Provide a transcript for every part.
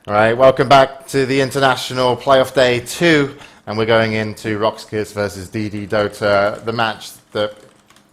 All right, welcome back to the International Playoff Day 2, and we're going into Roxkiss versus DD Dota, the match that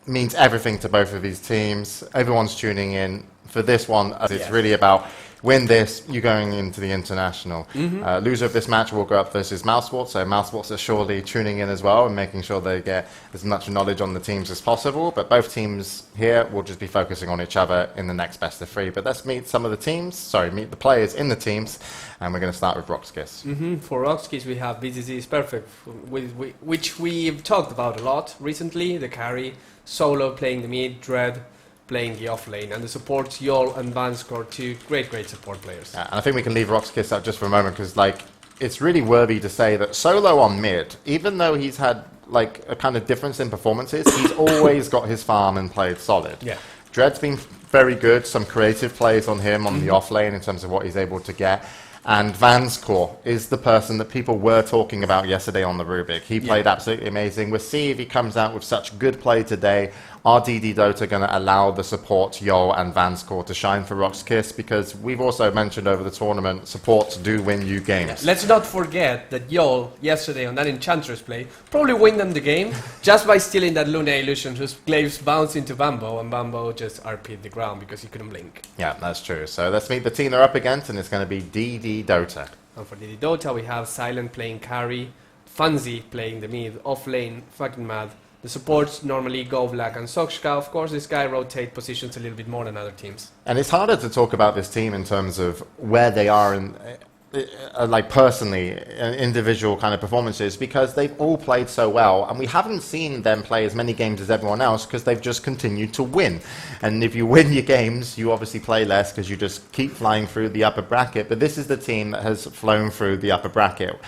means everything to both of these teams. Everyone's tuning in for this one. It's really about win this, you're going into the International. Loser of this match will go up versus Mousesports, so Mousesports are surely tuning in as well and making sure they get as much knowledge on the teams as possible, but both teams here will just be focusing on each other in the next best of 3. But let's meet some of the teams, meet the players in the teams, and we're going to start with Roxkiss. For Roxkiss we have BZZ is perfect, which we've talked about a lot recently, the carry, Solo playing the mid, Dread playing the off lane, and the supports Yol and Vanscore, two great support players. And I think we can leave Roxkiss out just for a moment, because it's really worthy to say that Solo on mid, even though he's had a kind of difference in performances, he's always got his farm and played solid. Dread's been very good, some creative plays on him on the off lane in terms of what he's able to get. And Vanscore is the person that people were talking about yesterday on the Rubik. He played absolutely amazing. We'll see if he comes out with such good play today. Are DD Dota going to allow the support Yol and Vanscore to shine for Roxkiss? Because we've also mentioned over the tournament, supports do win you games. Let's not forget that Yol, yesterday on that Enchantress play, probably win them the game just by stealing that Luna Illusion, whose glaives bounced into Bambo, and Bambo just RP'd the ground because he couldn't blink. Yeah, that's true. So let's meet the team they're up against, and it's going to be DD Dota. And for DD Dota, we have Silent playing carry, Fanzi playing the mid, off lane, fucking mad. The supports normally Govlak and Sokshka. Of course, this guy rotate positions a little bit more than other teams. And it's harder to talk about this team in terms of where they are in, personally, individual kind of performances, because they've all played so well, and we haven't seen them play as many games as everyone else because they've just continued to win. And if you win your games, you obviously play less because you just keep flying through the upper bracket. But this is the team that has flown through the upper bracket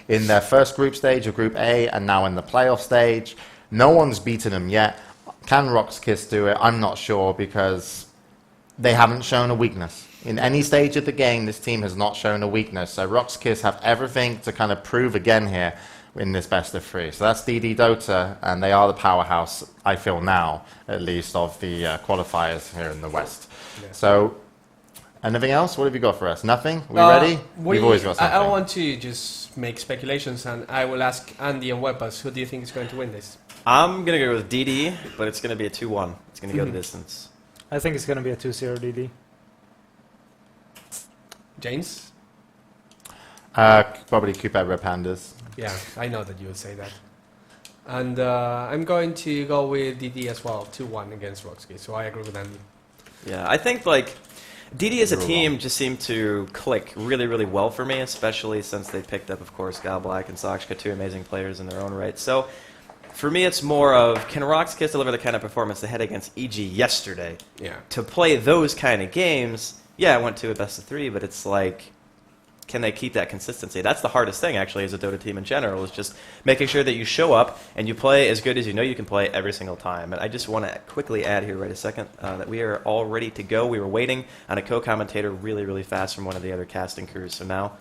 in their first group stage of Group A, and now in the playoff stage. No one's beaten them yet. Can Roxkiss do it? I'm not sure, because they haven't shown a weakness. In any stage of the game, this team has not shown a weakness. So Roxkiss have everything to kind of prove again here in this best of 3. So that's DD Dota, and they are the powerhouse, I feel now, at least, of the qualifiers here in the West. So, anything else? What have you got for us? Nothing? We ready? We've always got something. I want to just make speculations, and I will ask Andy and Webbas, who do you think is going to win this? I'm going to go with DD, but it's going to be a 2-1. It's going to go the distance. I think it's going to be a 2-0 DD. James? Probably Cupid Red Pandas. Yeah, I know that you would say that. And I'm going to go with DD as well, 2-1 against Roxkiss, so I agree with Andy. Yeah, I think DD as a team just seemed to click really well for me, especially since they picked up, of course, Galblack and Sokshka, two amazing players in their own right. So for me, it's more of, can Roxkiss deliver the kind of performance they had against EG yesterday? Yeah. To play those kind of games, I went to a best of 3, but it's can they keep that consistency? That's the hardest thing, actually, as a Dota team in general, is just making sure that you show up and you play as good as you know you can play every single time. And I just want to quickly add here right a second that we are all ready to go. We were waiting on a co-commentator really fast from one of the other casting crews, so now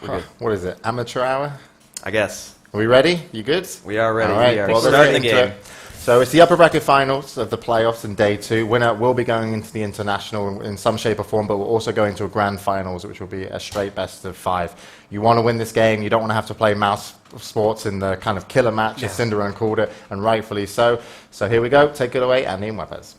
we're good. What is it? Amateur hour? I guess. Are we ready? You good? We are ready. All right. We are Well, starting the game. So it's the upper bracket finals of the playoffs in day 2. Winner will be going into the International in some shape or form, but we'll also go into a grand finals, which will be a straight best of 5. You want to win this game. You don't want to have to play Mousesports in the kind of killer match, as Cinderon called it, and rightfully so. So here we go. Take it away, Andy and Webbers.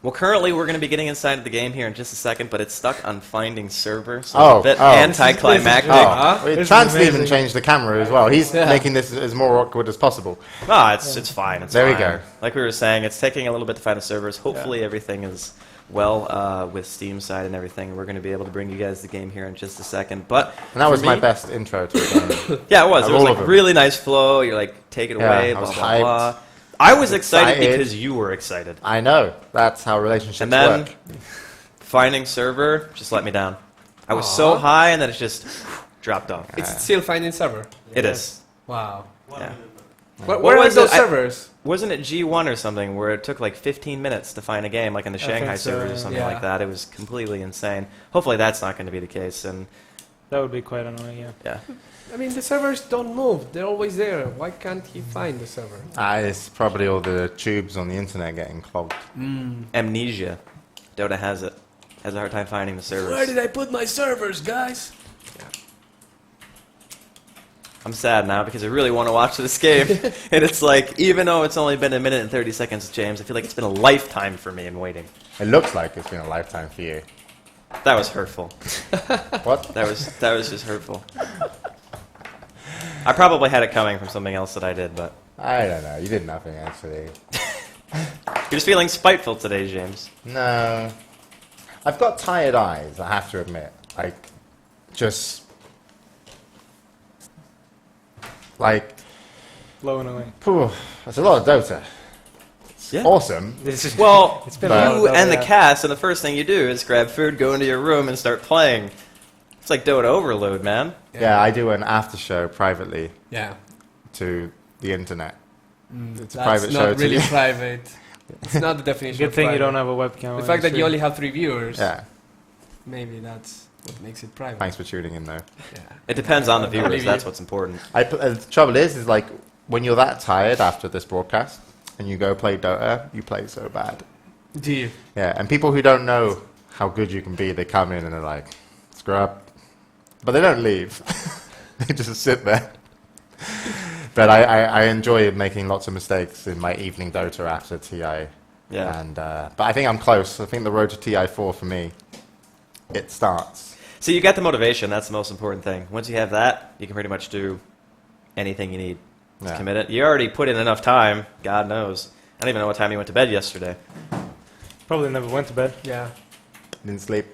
Well, currently we're going to be getting inside of the game here in just a second, but it's stuck on finding server, so it's a bit anticlimactic. Chance even changed the camera as well. He's making this as more awkward as possible. No, it's fine. It's there fine. we go. Like we were saying, it's taking a little bit to find the servers. Hopefully everything is well with Steam side and everything. We're going to be able to bring you guys the game here in just a second. But and that was my best intro to the game. Yeah, it was. It was really nice flow. You're take it away, blah, blah, blah. I was excited because you were excited. I know. That's how relationships work. And then, work. finding server just let me down. I was so high, and then it just dropped off. It's still finding server? It is. Wow. Yeah. Where are those servers? Wasn't it G1 or something, where it took 15 minutes to find a game, like in the Shanghai servers or something like that? It was completely insane. Hopefully that's not going to be the case. And that would be quite annoying, yeah. I mean, the servers don't move. They're always there. Why can't he find the server? It's probably all the tubes on the internet getting clogged. Amnesia. Dota has it. Has a hard time finding the servers. Where did I put my servers, guys? I'm sad now because I really want to watch this game. And it's like, even though it's only been a minute and 30 seconds, James, I feel like it's been a lifetime for me in waiting. It looks like it's been a lifetime for you. That was hurtful. What? That was just hurtful. I probably had it coming from something else that I did, but... I don't know. You did nothing, actually. You're just feeling spiteful today, James. No. I've got tired eyes, I have to admit. Like, just... Like... Blown away. Phew, that's a lot of Dota. It's Yeah. awesome. Well, It's been a lot of you Dota, and the yeah. cast, and the first thing you do is grab food, go into your room, and start playing. It's like Dota overload, man. Yeah, I do an after show privately Yeah. to the internet. It's a That's private show not really to private. It's not the definition Good of thing you private. don't have a webcam. The on fact the that you stream. only have 3 viewers, Yeah, maybe that's what makes it private. thanks for tuning in, though. Yeah. It depends on the I'll viewers, leave that's you. what's important. The trouble is like, when you're that tired after this broadcast, and you go play Dota, you play so bad. Do you? Yeah, and people who don't know how good you can be, they come in and they're like, scrub. But they don't leave. They just sit there. But I enjoy making lots of mistakes in my evening Dota after TI. Yeah. And but I think I'm close. I think the road to TI4 for me, it starts. So you got the motivation, that's the most important thing. Once you have that, you can pretty much do anything you need to Yeah. commit it. You already put in enough time, God knows. I don't even know what time you went to bed yesterday. Probably never went to bed. Yeah. Didn't sleep.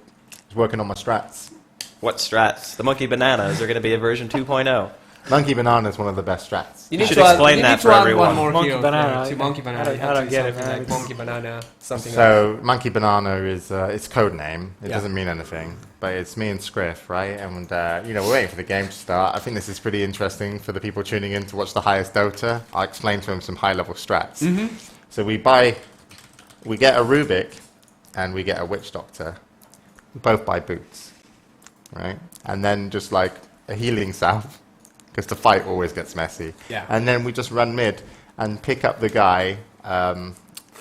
Was working on my strats. What strats? The monkey banana, is there going to be a version 2.0? Monkey Banana is one of the best strats. You You should explain that for everyone. One more Monkey hero banana, to Monkey Banana. I don't- You have I to don't do get it, something man. like Monkey Banana, something like So Monkey Banana is its code name. It Yeah. doesn't mean anything, but it's me and Scriff, right? And you know, we're waiting for the game to start. I think this is pretty interesting for the people tuning in to watch the highest Dota. I'll explain to them some high-level strats. So we get a Rubik, and we get a Witch Doctor. We both buy boots, right? And then just like a healing salve, because the fight always gets messy. Yeah. And then we just run mid and pick up the guy.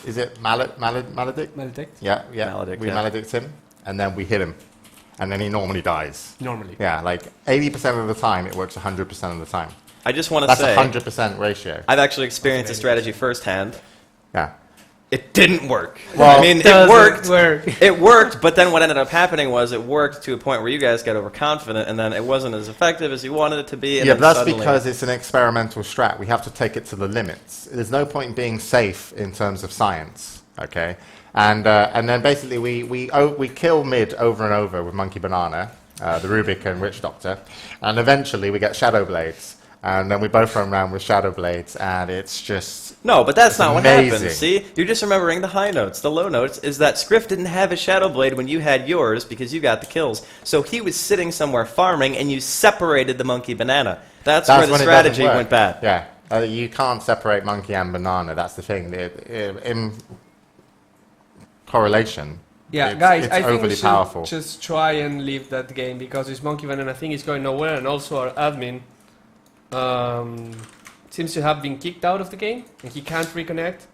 Is it Maledict? Maledict? Yeah, yeah. Maledict, we yeah. maledict him, and then we hit him, and then he normally dies. Normally. Yeah, like 80% of the time, it works 100% of the time. I just want to That's say, 100% ratio. I've actually experienced the strategy firsthand. Yeah. It didn't work. Well, I mean, it Doesn't worked. work. It worked, but then what ended up happening was it worked to a point where you guys got overconfident, and then it wasn't as effective as you wanted it to be. And Yeah, then but that's suddenly- because it's an experimental strat. We have to take it to the limits. There's no point in being safe in terms of science, okay? And then basically we kill mid over and over with Monkey Banana, the Rubik and Witch Doctor, and eventually we get Shadow Blades. And then we both run around with Shadow Blades, and it's just... No, but that's It's not what amazing. happened. See, you're just remembering the high notes. The low notes is that Scriff didn't have his Shadow Blade when you had yours because you got the kills. So he was sitting somewhere farming, and you separated the Monkey Banana. That's where the when it doesn't strategy work. went bad. Yeah, you can't separate Monkey and Banana. That's the thing. In correlation, Yeah, it's, guys, it's I think we overly should powerful. just try and leave that game because this Monkey Banana thing is going nowhere, and also our admin seems to have been kicked out of the game, and he can't reconnect.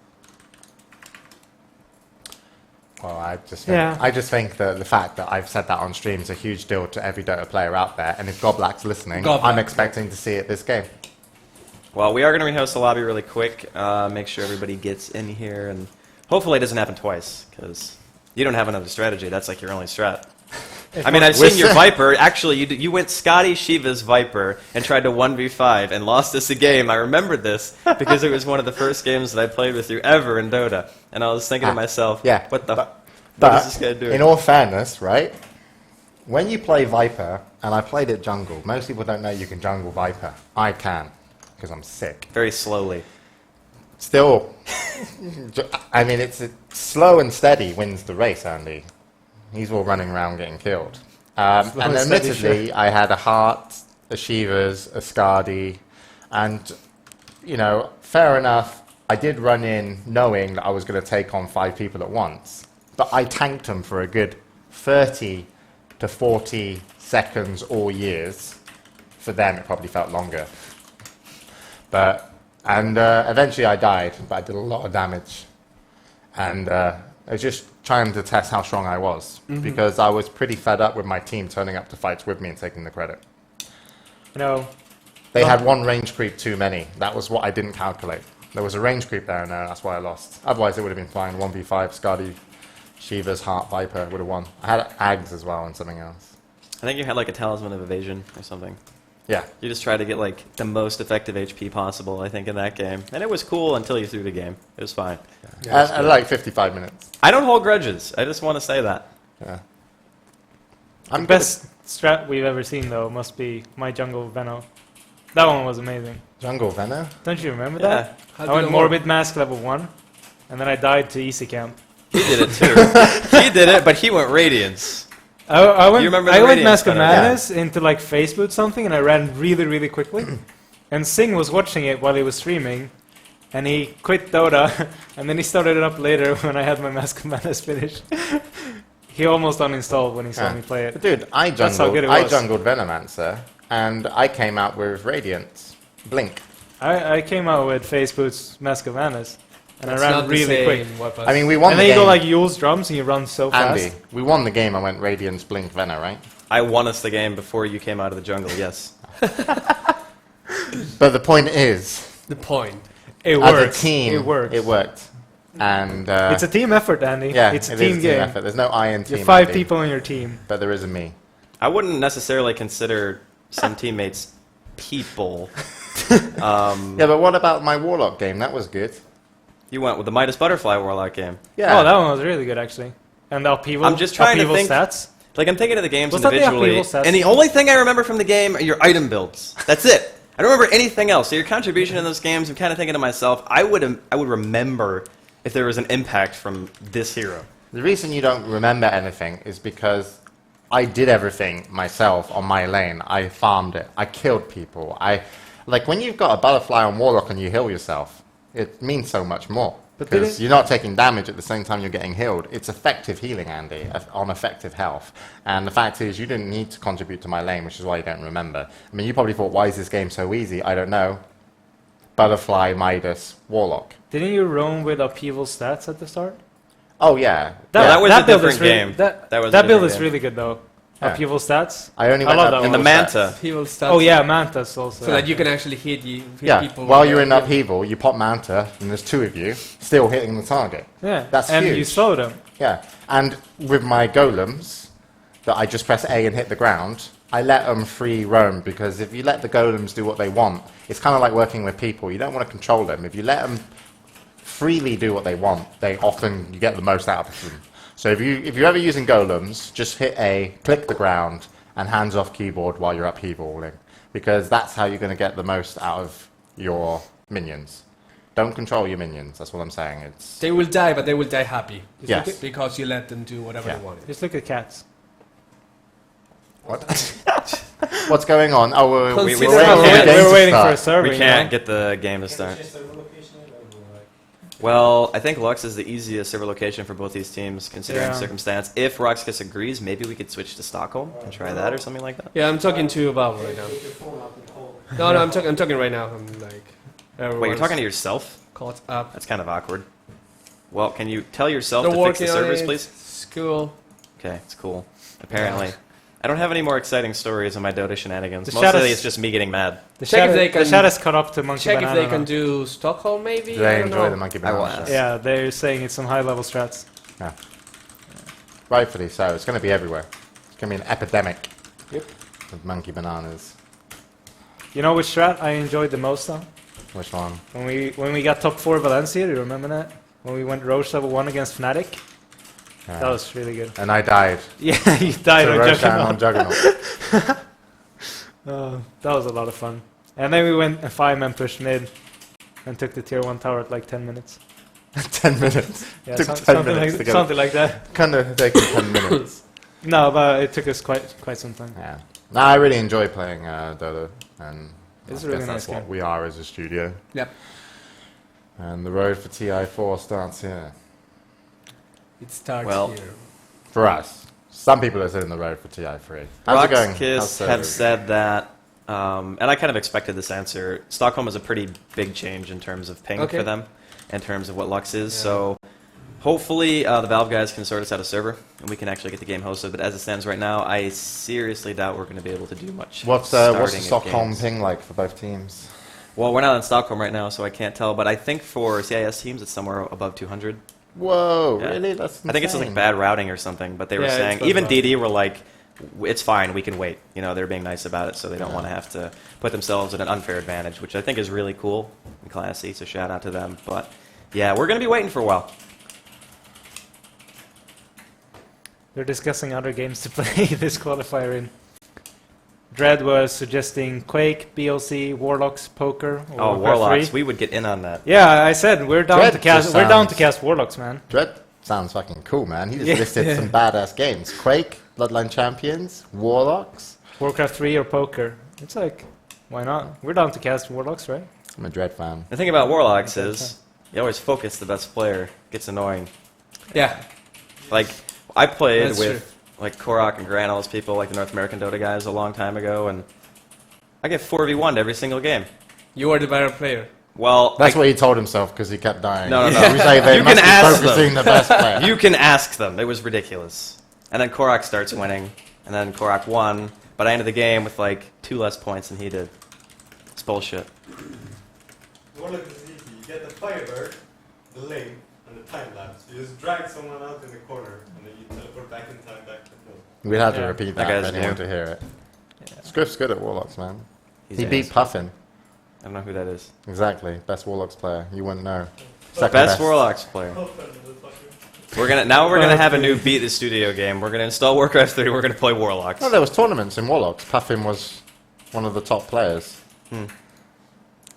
Well, I just Yeah. think that the fact that I've said that on stream is a huge deal to every Dota player out there. And if Goblack's listening, Goblack. I'm expecting to see it this game. Well, we are going to rehost the lobby really quick. Make sure everybody gets in here, and hopefully it doesn't happen twice, because you don't have another strategy. That's like your only strat. I mean, I've seen your Viper. Actually, you went Scotty Shiva's Viper and tried to 1v5 and lost us a game. I remember this because it was one of the first games that I played with you ever in Dota. And I was thinking to myself, yeah, what but is this guy doing? in all fairness, right? When you play Viper, and I played it jungle, most people don't know you can jungle Viper. I can, because I'm sick. Very slowly. Still, I mean, it's slow and steady wins the race, Andy. He's all running around getting killed. And and steady, admittedly, I had a Heart, a Shivas, a Skadi, and, you know, fair enough, I did run in knowing that I was going to take on 5 people at once. But I tanked them for a good 30 to 40 seconds or years. For them, it probably felt longer. And eventually I died, but I did a lot of damage. And I was just trying to test how strong I was because I was pretty fed up with my team turning up to fights with me and taking the credit. You know, They had one range creep too many. That was what I didn't calculate. There was a range creep there, and that's why I lost. Otherwise, it would have been fine. 1v5, Skadi, Shiva's Heart, Viper would have won. I had Ags as well and something else. I think you had like a talisman of evasion or something. Yeah. You just tried to get like the most effective HP possible, I think, in that game. And it was cool until you threw the game. It was fine. At like 55 minutes. I don't hold grudges. I just want to say that. Yeah. the best strat we've ever seen, though, must be my jungle Veno. That one was amazing. Jungle Venom? Don't you remember Yeah. that? I went Morbid Mask level 1, and then I died to Easy Camp. He did it too. He did it, but he went Radiance. I went, You remember I the went Radiance Mask of better, Madness into like Face Boot something, and I ran really, really quickly. And Singh was watching it while he was streaming, and he quit Dota, and then he started it up later when I had my Mask of Madness finished. He almost uninstalled when he saw me play But it. dude, I That's how good it jungled was. Venomancer, and I came out with Radiance. Blink. I came out with Face Boot's Mask of Madness, and It's I ran not the really quick. same weapons. I mean, we won And the then you game. go like Yule's drums, and you run so Andy, fast. we won the game. I went Radiance, Blink, Venom, right? I won us the game before you came out of the jungle, yes. But the point is, the point. It as works. a team, It works. it worked. And It's a team effort, Andy. yeah, it's a it is team game. effort. There's no I in team. You're 5 Andy, people on your team. but there is a me. I wouldn't necessarily consider some teammates people. Yeah, but what about my Warlock game? That was good. You went with the Midas Butterfly Warlock game. Yeah. Oh, that one was really good, actually. And the upheaval. I'm just trying to upheaval think- stats. Like, I'm thinking of the games Was that the individually, upheaval stats? and the only thing I remember from the game are your item builds. That's it. I don't remember anything else. So your contribution in those games, I'm kind of thinking to myself, I would remember if there was an impact from this hero. The reason you don't remember anything is because I did everything myself on my lane. I farmed it. I killed people. Like when you've got a butterfly on Warlock and you heal yourself, it means so much more. But Because you're not taking damage at the same time you're getting healed. It's effective healing, Andy, on effective health. And the fact is, you didn't need to contribute to my lane, which is why you don't remember. I mean, you probably thought, why is this game so easy? I don't know. Butterfly, Midas, Warlock. Didn't you roam with upheaval stats at the start? Oh, yeah. That was a build is different really, game. That, That was a that build different is game. really good, though. Yeah. Upheaval stats. I only I went love up that in And one. the stats. Manta. He will start. Oh, yeah, Mantas also. So that you can actually hit Yeah, people. while with you're the- in upheaval, you pop Manta, and there's 2 of you still hitting the target. Yeah, That's and huge. you slow them. Yeah, and with my golems, that I just press A and hit the ground, I let them free roam, because if you let the golems do what they want, it's kind of like working with people. You don't want to control them. If you let them freely do what they want, you get the most out of them. So if you're ever using golems, just hit A, click the ground, and hands off keyboard while you're upheavaling, because that's how you're going to get the most out of your minions. Don't control your minions. That's what I'm saying. It's They will die, but they will die happy. Yes. Because you let them do whatever Yeah. they want. Just look at cats. what? What's going on? Oh, we're Consider waiting how for the many- game We're to waiting for a start. server. We you can't know? get the game to start. Well, I think Lux is the easiest server location for both these teams, considering Yeah. the circumstance. If Roxkiss agrees, maybe we could switch to Stockholm and try that or something like that. Yeah, I'm talking to Valve right now. No, I'm talking right now. I'm like. Wait, you're talking to yourself? Caught up. That's kind of awkward. Well, can you tell yourself They're to fix the working on servers, it. please? It's cool. Okay, it's cool. Apparently. I don't have any more exciting stories on my Dota shenanigans. The Mostly shadows- it's just me getting mad. The Check if shadow, they the can- shadow's caught up to Monkey Check if Banana they can now. do Stockholm, maybe. Do they I don't enjoy know. the monkey I will banana? ask. Yeah, they're saying it's some high-level strats. Yeah. Rightfully so. It's going to be everywhere. It's going to be an epidemic Yep. of monkey bananas. You know which strat I enjoyed the most, though? Which one? When we got top 4 Valencia, do you remember that? When we went Roche level 1 against Fnatic? Yeah. That was really good. And I died. Yeah, you died to on Roshan on Juggernaut. Juggernaut. That was a lot of fun. And then we went a 5-man push mid and took the tier 1 tower at like 10 minutes. 10 minutes. Yeah, Took 10 something, minutes like, to get something like that. Kind of taking 10 minutes. No, but it took us quite some time. Yeah. No, I really enjoy playing Dota. And It's I a really guess that's nice what game. we are as a studio. Yep. And the road for TI4 starts here. It starts Well, here. For us. Some people are in the road for TI3. How's it going? How's Roxkiss the- have said that, and I kind of expected this answer. Stockholm is a pretty big change in terms of ping Okay. for them, in terms of what Lux is. Yeah. So Hopefully, the Valve guys can sort us out a server, and we can actually get the game hosted. But as it stands right now, I seriously doubt we're going to be able to do much. What's the starting of Stockholm games. ping like for both teams? Well, we're not in Stockholm right now, so I can't tell. But I think for CIS teams, it's somewhere above 200. Whoa, Yeah. really? That's insane. I think it's like bad routing or something. But they were Yeah, it's saying, bad even routing. DD were like, it's fine, we can wait. You know, they're being nice about it, so they don't want to have to put themselves at an unfair advantage, which I think is really cool and classy. So shout out to them. But yeah, we're going to be waiting for a while. They're discussing other games to play this qualifier in. Dread was suggesting Quake, BLC, Warlocks, Poker. Or Oh, Warcraft Warlocks, 3. we would get in on that. Yeah, I said we're down Dread to cast. just We're down to sounds- cast Warlocks, man. Dread sounds fucking cool, man. He just Yeah. listed some badass games. Quake, Bloodline Champions, Warlocks. Warcraft 3 or Poker. It's like, why not? We're down to cast Warlocks, right? I'm a Dread fan. The thing about Warlocks is, you always focus the best player. Gets annoying. Yeah. Like, I played That's with like Korok and Gran, all those people, like the North American Dota guys, a long time ago, and I get 4v1'd every single game. You are the better player. Well, That's what he told himself because he kept dying. No, no, no. He was like, they You must can be ask them. focusing the best player. you can ask them. It was ridiculous. And then Korok starts winning, and then Korok won, but I ended the game with like 2 less points than he did. It's bullshit. Warlock is easy. You get the Firebird, the link, and the time lapse. You just drag someone out in the corner, and then you teleport back in time back to the field. We'd have to Yeah. repeat That that guy's for anyone new. to hear it. Scriff's good at Warlocks, man. He's He an beat ass. Puffin. I don't know who that is. Exactly. Best Warlocks player. You wouldn't know. Second Best Warlocks player. Oh, motherfucker. We're gonna have a new Beat the Studio game. We're gonna install Warcraft 3. We're gonna play Warlocks. No, there was tournaments in Warlocks. Puffin was one of the top players.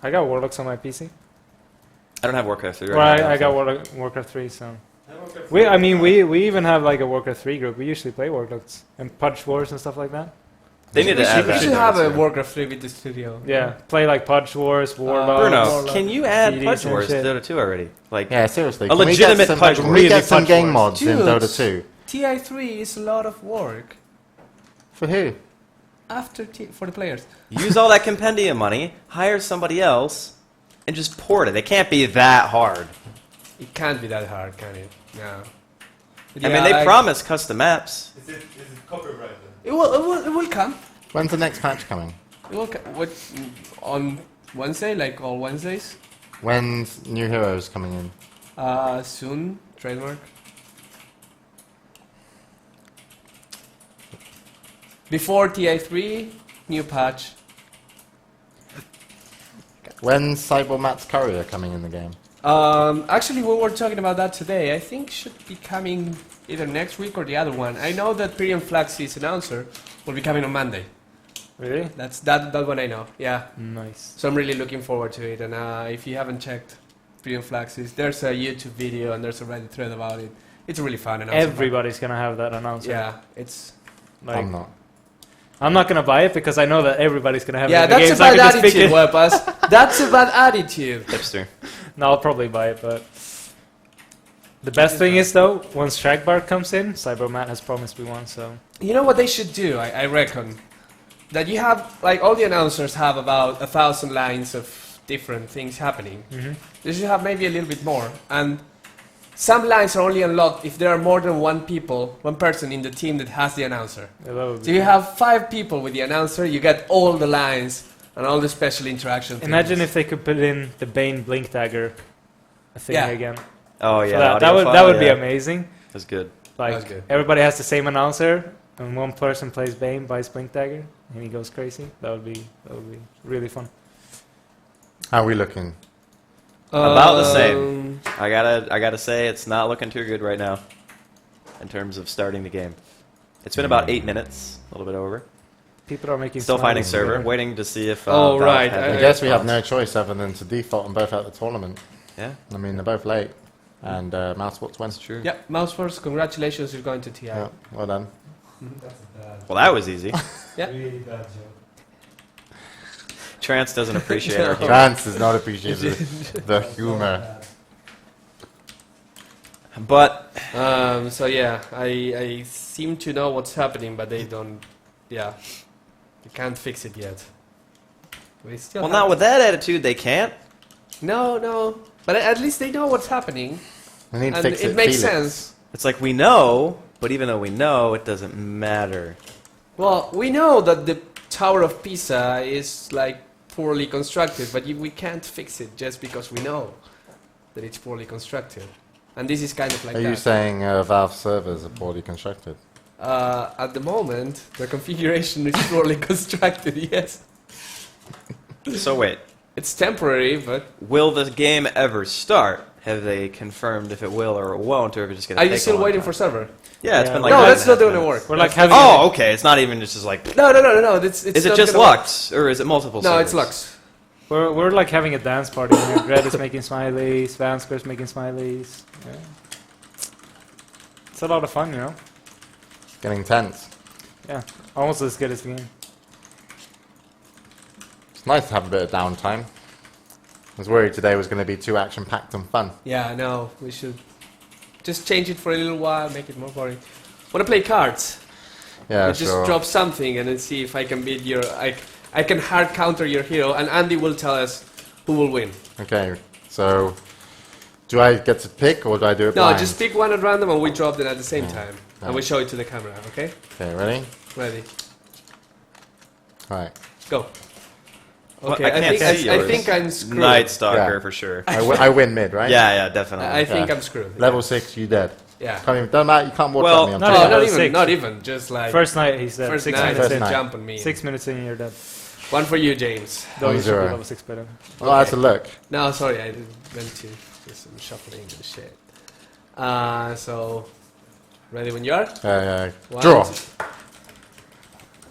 I got Warlocks on my PC. I don't have Warcraft 3 right Well, now. I got so- Warcraft 3, so. I woke up We, from I mean, the we even have like a Warcraft 3 group. We usually play Warlocks and Pudge Wars and stuff like that. They need to add We that. should have a Yeah. Warcraft 3 with the studio. Yeah, play like Pudge Wars, Warlocks. Bruno, Warlock. can you add CDs Pudge and Wars to shit. Dota 2 already? Like, Yeah, seriously. A Can we get legitimate some, Pudge can Wars. we get Really some Pudge game Wars. mods in Dude. Dota 2? TI3 is a lot of work For who? for the players. use all that compendium money, hire somebody else, and just port it. It can't be that hard. It can't be that hard, can it? No. But I mean, yeah, they promise custom maps. Is it copyrighted? It will come. When's the next patch coming? It will what on Wednesday, like all Wednesdays. When's New Heroes coming in? Soon, trademark. Before TI3, new patch. When's Cyber Matt's Courier coming in the game? Actually, we were talking about that today. I think should be coming either next week or the other one. I know that Pyrion Flax's announcer will be coming on Monday. Really? That's that one I know. Yeah. Nice. So I'm really looking forward to it. And if you haven't checked Pyrion Flax's, there's a YouTube video and there's a Reddit thread about it. It's really fun. Announcer. Everybody's gonna have that announcer. Yeah, it's. Like, I'm not. I'm not gonna buy it because I know that everybody's gonna have Yeah, it. in the that's a game, so I bad can just pick attitude, it. Wepas. That's a bad attitude. Hipster. No, I'll probably buy it, but the best thing is though, once Shagbar comes in, Cybermat has promised me one, so You know what they should do, I reckon? That you have, like, all the announcers have about 1,000 lines of different things happening. They should have maybe a little bit more. And some lines are only unlocked if there are more than one person in the team that has the announcer. yeah, that would So be you have 5 people with the announcer, you get all the lines and all the special interaction things. Imagine if they could put in the Bane Blink Dagger thing Yeah. again. Oh, So yeah. that audio would file, be yeah. amazing. That's good. Like That's good. everybody has the same announcer, and one person plays Bane, buys Blink Dagger, and he goes crazy. That would be really fun. How are we looking? About the same. I gotta say, it's not looking too good right now in terms of starting the game. It's been about 8 minutes, a little bit over. People are making Still finding smiles server, together. waiting to see if. Oh, Valve right, have I any guess we have no response. choice other than to default them both out of the tournament. Yeah, I mean, they're both late. And Mousesports wins. that's true. Yeah, Mouseforce, congratulations, you're going to TI. Yeah, well done. That's a bad, Well, that was easy. Yeah. really bad joke. Trance doesn't appreciate our humor. Chance is not appreciated. The humor. But So yeah, I seem to know what's happening, but they don't. Yeah, they can't fix it yet. We still. well, have not with that attitude, they can't. No, but at least they know what's happening. We need to And fix it makes Felix. sense. It's like we know, but even though we know, it doesn't matter. Well, we know that the Tower of Pisa is like poorly constructed, but we can't fix it just because we know that it's poorly constructed. And this is kind of like Are that. you saying Valve servers are poorly constructed? At the moment, the configuration is poorly constructed, yes. So wait, It's temporary, but... will the game ever start? Have they confirmed if it will or it won't, or if it's just going to Are take you still a long waiting time? for server? Yeah, it's Yeah. been like No, 9 that's not doing the minutes. work. We're like That's- having Oh, okay. It's not even just like. No. It's Is it not just gonna work. Lux or is it multiple? No, servers? it's Lux. we're like having a dance party here. Red is making smileys, Vansquare's making smileys. Yeah. It's a lot of fun, you know. Getting tense. Yeah, almost as good as the game. It's nice to have a bit of downtime. I was worried today was going to be too action-packed and fun. Yeah, I know. We should just change it for a little while, make it more boring. Want to play cards? Yeah, Just sure. drop something and then see if I can beat your... I can hard counter your hero, and Andy will tell us who will win. Okay, so do I get to pick or do I do it No, blind? just pick one at random and we drop them at the same time. Yeah. And we show it to the camera, okay? Okay, ready? Ready. Right. Go. Well, Okay, I can't see I yours. think I'm screwed. Night Stalker Yeah. for sure. I win mid, right? Yeah, definitely. I think Yeah. I'm screwed. Level 6, you dead. Yeah. Can't even, don't matter, you can't walk Well, at me. I'm no, No, telling you. not level even. 6. Not even. Just like First night, he said. first 6 night, minutes First in. night. jump on me. 6 minutes in, you're dead. One for you, James. Though you should be 1-0. level 6 better. Well, that's a look. No, sorry, I meant to. Just some shuffling and shit. So, ready when you are? One, Draw. two-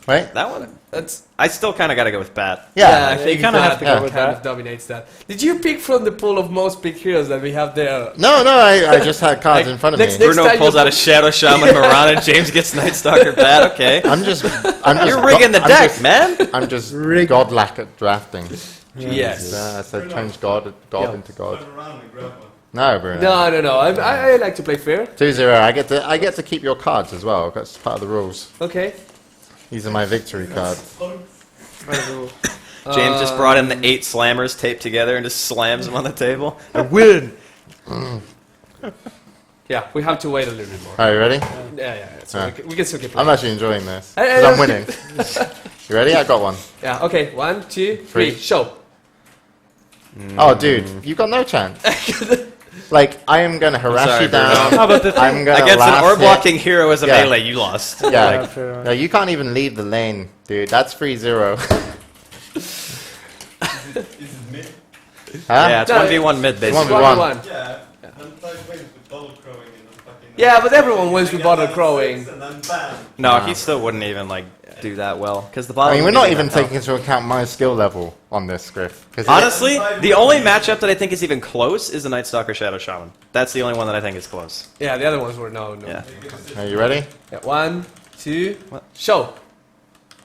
Wait. That one. That's I still kind of got to go with Pat. I Yeah. think you kinda that have to go with kind that. of dominates that. Did you pick from the pool of most picked heroes that we have there? No, I just had cards Like, in front of next- me. next- Bruno time pulls you- out a Shadow Shaman Mirana. James gets Night Stalker Pat. Okay. I'm just You're rigging the deck, man. I'm just godlike at drafting. Yes. Yeah, I said change God Yeah. into God. Turn around and grab one. No, Bruno. No. I like to play fair. 2-0. I get to keep your cards as well. That's part of the rules. Okay. These are my victory cards. James just brought in the 8 slammers taped together and just slams them on the table. I win. Yeah, we have to wait a little bit more. Are you ready? Yeah. So Yeah. we can still keep I'm playing. actually enjoying this I- I because I'm don't- winning. You ready? I got one. Yeah. Okay. 1, 2, 3. Three. Show. Oh, dude, you got no chance. Like I am gonna harass sorry, you down. No, but the thing, I'm gonna Against last an orb hit. blocking hero as a Yeah. melee, you lost. Yeah. Yeah, fair. No, you can't even leave the lane, dude. That's 3-0. Is it mid? Huh? Yeah, it's No, 1v1 mid, basically. 1v1. 1v1. Yeah. And Tide wins with bottle crowing in the fucking. Yeah, but everyone wins with bottle crowing. And then bam. No, Nah. he still wouldn't even like do that well because the I bottom. mean, we're not even taking into account my skill level on this, Griff. 'Cause Honestly, the only matchup that I think is even close is the Night Stalker Shadow Shaman. That's the only one that I think is close. Yeah, the other ones were no. Yeah. Are you ready? Yeah, 1, 2, What? show.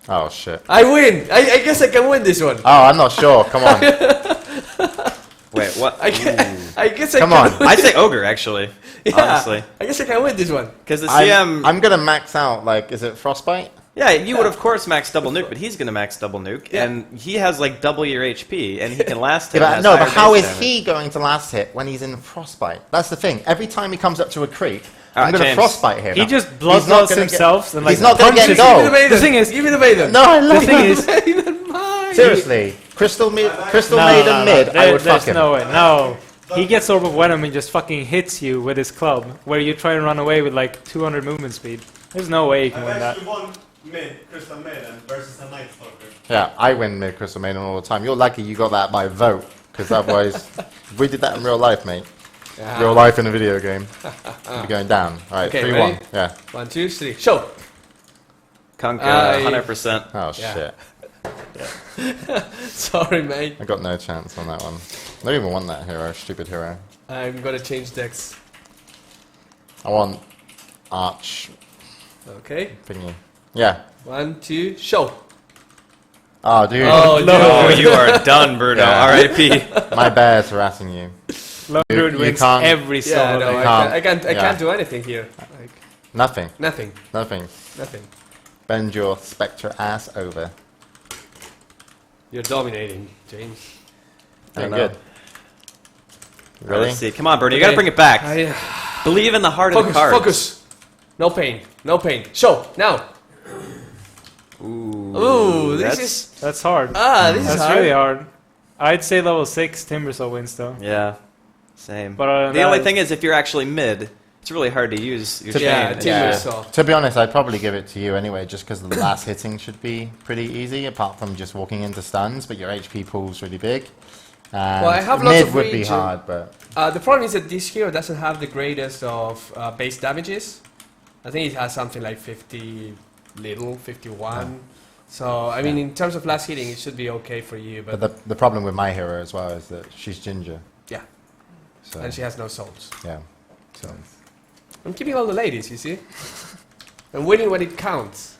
Oh shit. I win. I guess I can win this one. Oh, I'm not sure. Come on. Wait, what? I guess I Come can. on. Win. I say Ogre actually. Yeah, Honestly, I guess I can win this one. because the CM. I'm gonna max out. Like, is it Frostbite? Yeah, you would of course max double nuke, but he's gonna max double nuke, Yeah. and he has like double your HP, and he can last Yeah, hit. but, has no, but higher how base is damage. he going to last hit when he's in Frostbite? That's the thing. Every time he comes up to a creep, All I'm right, going to James. Frostbite him. he just He's not bloodlusts gonna himself and like he's not gonna get punches. gold. Give me the The thing is, give me the Maiden. No, I love the thing him. is, Maiden, mine. Seriously, Crystal no, Maiden mid, I would fuck there's him. no way. No, he gets Orb of Venom and just fucking hits you with his club, where you try and run away with like 200 movement speed. There's no way you can I've win that. actually won mid, Crystal Maiden versus a Night Stalker. Yeah, I win mid Crystal Maiden all the time. You're lucky you got that by vote, because otherwise, if we did that in real life, mate, Yeah. real life in a video game, you'd be going down. All right, Okay, 3-1. ready? Yeah. 1, 2, 3, show. Conquer I- 100%. Oh Yeah. shit, Sorry, mate. I got no chance on that one. I don't even want that hero, stupid hero. I'm gonna change decks. I want Arch Okay. thingy. Yeah. 1, 2, show. Oh, dude. Oh, Oh, dude. you are done, Bruno. Yeah. R.I.P. My bear's harassing you. Lone You- Druid you wins can't- every Yeah, solo no, game. I Yeah. can't do anything here. Like, Nothing. nothing. Nothing. Nothing. Bend your spectre ass over. You're dominating, James. Ain't know. good. Really? Let's see. Come on, Bernie. You gotta bring it back. Believe in the heart of the Focus, cards. focus. No pain, no pain. Show, now. Ooh, this is... That's hard. This is That's hard. really hard. I'd say level 6 Timbersaw wins though. Yeah, same. But other than The only that- thing is, if you're actually mid, it's really hard to use your Yeah, chain. Timbersaw. To be honest, I'd probably give it to you anyway, just because the last hitting should be pretty easy, apart from just walking into stuns, but your HP pool's really big. Well, I have lots mid of would be regen. hard, but The problem is that this hero doesn't have the greatest of base damages. I think it has something like 50 little, 51. So, I mean, in terms of last hitting, it should be okay for you. But, the problem with my hero as well is that she's ginger. yeah, So, and she has no souls. yeah. So I'm keeping all the ladies, you see? I'm winning when it counts.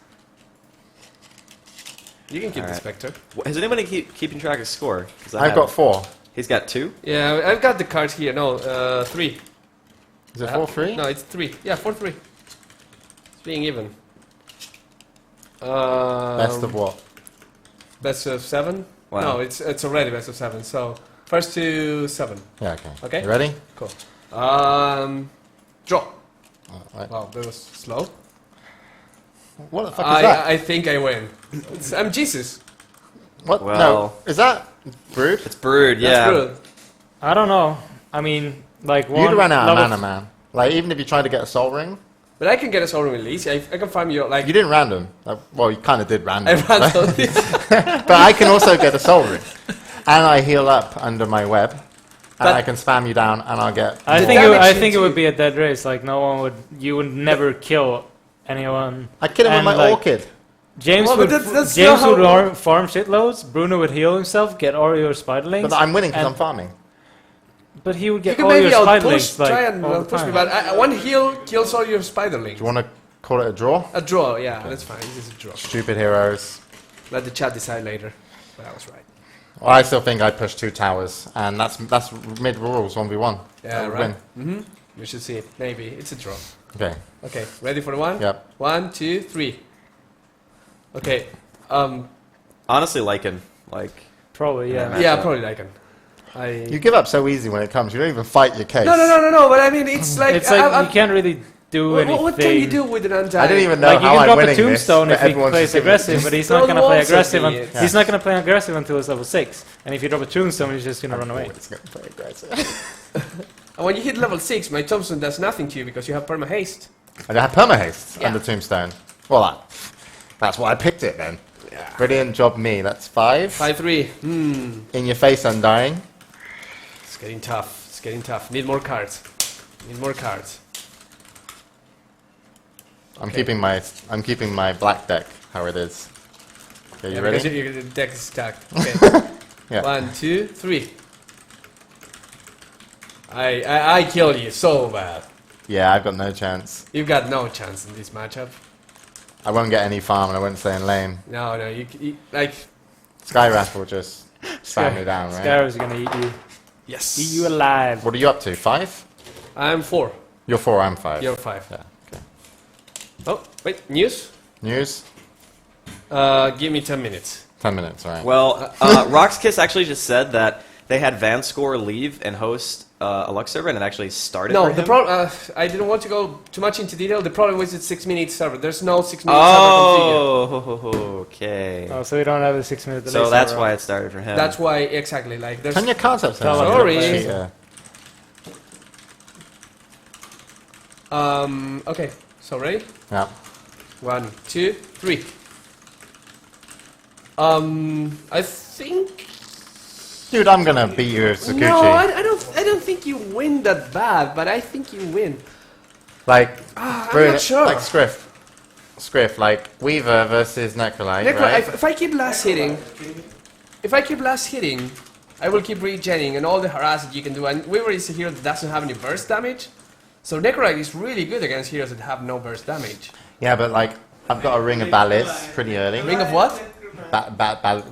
You can keep the Alright. Spectre. Has anybody keeping track of score? 'Cause I I've got haven't. 4. He's got 2. Yeah, I've got the cards here. No, 3. Is it 4-3? No, it's 3. Yeah, 4-3. It's being even. Best of what? Best of 7? Wow. No, it's already best of 7. So, first to 7. Yeah, okay. Okay. You ready? Cool. Draw. Right. Wow, that was slow. What the fuck is that? I think I win. I'm Jesus. What? Well- No. Is that Brood? It's brewed, yeah. That's good. I don't know. I mean, like one. You'd run out of level mana, man. Like, even if you tried to get a soul ring, But I can get a soul release. I can farm you like. you didn't random. Well, you kind of did I random. ran soul release. But I can also get a soul ring. And I heal up under my web. And But- I can spam you down and I'll get... I The think damage I you think it do- would be a dead race. Like no one would. You would never kill anyone. I kill him with And, my like, orchid. James Well, but would. that's James not would how- farm shitloads. Bruno would heal himself, get all your spiderlings. But I'm winning because and- I'm farming. But he would You get can all your maybe outpush, spiderlings. Like, try and all the push me, time. but one heal kills all your spiderlings. Do you want to call it a draw? A draw, yeah, that's fine. This is a draw. Stupid heroes. Let the chat decide later. But I was right. Well, I still think I push 2 towers. And that's mid rules 1v1. Yeah, I would right. win. We should see. Maybe it's a draw. Okay. Okay, ready for the one? Yep. 1, 2, 3. Okay. Honestly, Lycan. Like, Probably, yeah. Yeah, probably Lycan. You give up so easy when it comes. You don't even fight your case. No. But I mean, it's like It's like you can't really do anything. what can you do with an anti? I didn't even know Like you how can I'm drop a winning this. tombstone but if he everyone's plays just giving it- aggressive, but he's Throw not gonna play walls at aggressive. me. Un- He's not gonna play aggressive until it's level 6. And if you drop a tombstone, he's just gonna run away. It's gonna play aggressive. And when you hit level 6, my tombstone does nothing to you because you have perma haste. And I have perma-haste Yeah. under Tombstone. Well, that's why I picked it then. Yeah. Brilliant job, me. That's 5. 5-3. In your face, Undying. It's getting tough. It's getting tough. Need more cards. Need more cards. I'm keeping my black deck how it is. Okay, you because ready? your deck is stacked. Okay. Yeah. 1, 2, 3. I kill you so bad. Yeah, I've got no chance. You've got no chance in this matchup. I won't get any farm and I won't stay in lane. No, you like Skywrath will just spam me down, right? Skyros is gonna eat you. yes. Eat you alive. What are you up to? 5? I'm 4. You're 4, I'm 5. You're 5. Yeah, okay. Oh wait, news. News? Give me 10 minutes. 10 minutes, right. well, Rock's Kiss actually just said that they had Vanscore leave and host a Lux server, and it actually started No, for the him. problem. I didn't want to go too much into detail. The problem was it's 6-minute server. There's no 6-minute server configured. Oh, okay. Oh, so we don't have a 6-minute delay. So that's server. why it started for him. That's why exactly like there's. Turn your concept center on. Sorry. Cheater. Okay. So ready? Yeah. 1, 2, 3. I think. Dude, I'm gonna beat you with Sakuchi. No, I don't think you win that bad, but I think you win. Like, I'm not sure. Like Scriff, like Weaver versus Necrolite, Necro, right? if I keep last hitting, I will keep regenning and all the harass that you can do. And Weaver is a hero that doesn't have any burst damage, so Necrolite is really good against heroes that have no burst damage. Yeah, but like, I've got a Ring of Balis pretty early. Ring of what?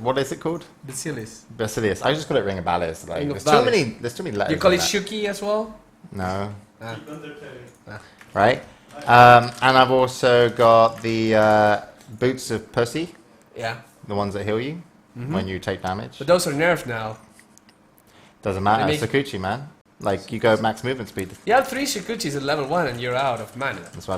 What is it called? Basilius. Basilius. I just call it Ring of Balis. Like, Ring of there's too many letters. You call in it that. Shuki as well? No. Ah. Right? And I've also got the Boots of Pussy, Yeah. the ones that heal you when you take damage. But those are nerfed now. Doesn't matter. They make- Sakuchi, man. Like you go max movement speed. You have 3 Shikuchis at level 1 and you're out of mana. That's why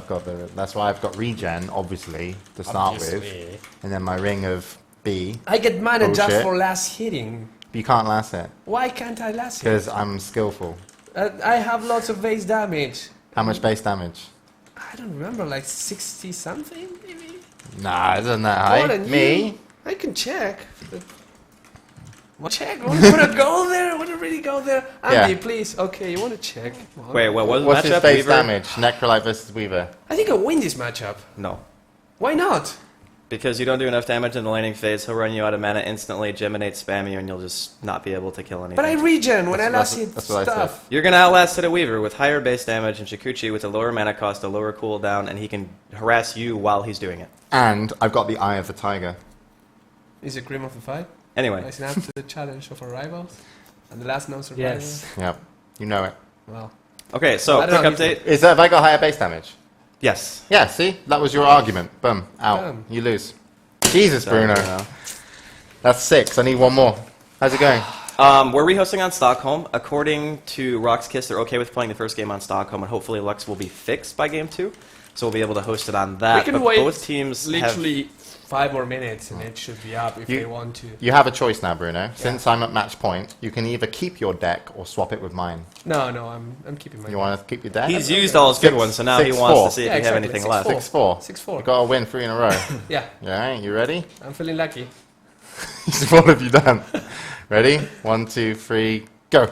I've got regen, obviously, to start with, and then my ring of B. I get mana just Bullshit. for last hitting. But you can't last it Why can't I last hit? because I'm skillful. I have lots of base damage. How much base damage? I don't remember, like 60 something maybe? Nah, isn't that More high? than Me? you. I can check. What check? Wanna go there? Wanna really go there? Andy, Yeah. please. Okay, you wanna check? Come on. Wait, what was the What's his matchup? base Weaver? damage? Necrolite versus Weaver. I think I win this matchup. No. Why not? Because you don't do enough damage in the laning phase, he'll run you out of mana instantly, Geminate, spam you, and you'll just not be able to kill anything. But I regen when I last hit that's what I stuff. You're gonna outlast a Weaver with higher base damage and Shikuchi with a lower mana cost, a lower cooldown, and he can harass you while he's doing it. And I've got the Eye of the Tiger. Is it Grim of the Fight? Anyway, I snap to the challenge of arrivals. And the last known survivor. Yes. Yep, you know it. Well, okay, so I don't quick know, update. Is that have I got higher base damage? Yes. Yeah, see? That was your argument. Boom. Out. Boom. You lose. Jesus, Sorry, Bruno. That's 6. I need one more. How's it going? We're rehosting on Stockholm. According to Rock's Kiss, they're okay with playing the first game on Stockholm, and hopefully Lux will be fixed by game 2. So we'll be able to host it on that. we can but wait both teams literally 5 more minutes and it should be up if You- they want to. You have a choice now, Bruno. Since I'm at match point, you can either keep your deck or swap it with mine. No, I'm keeping my. You want to keep your deck? He's used all his good ones, so now he 6-4. wants to see if Yeah, you have exactly, anything left. 6-4. 6-4. 6-4. You got to win 3 in a row. Yeah, Yeah, you ready? I'm feeling lucky. What have you done? Ready? 1, 2, 3, go.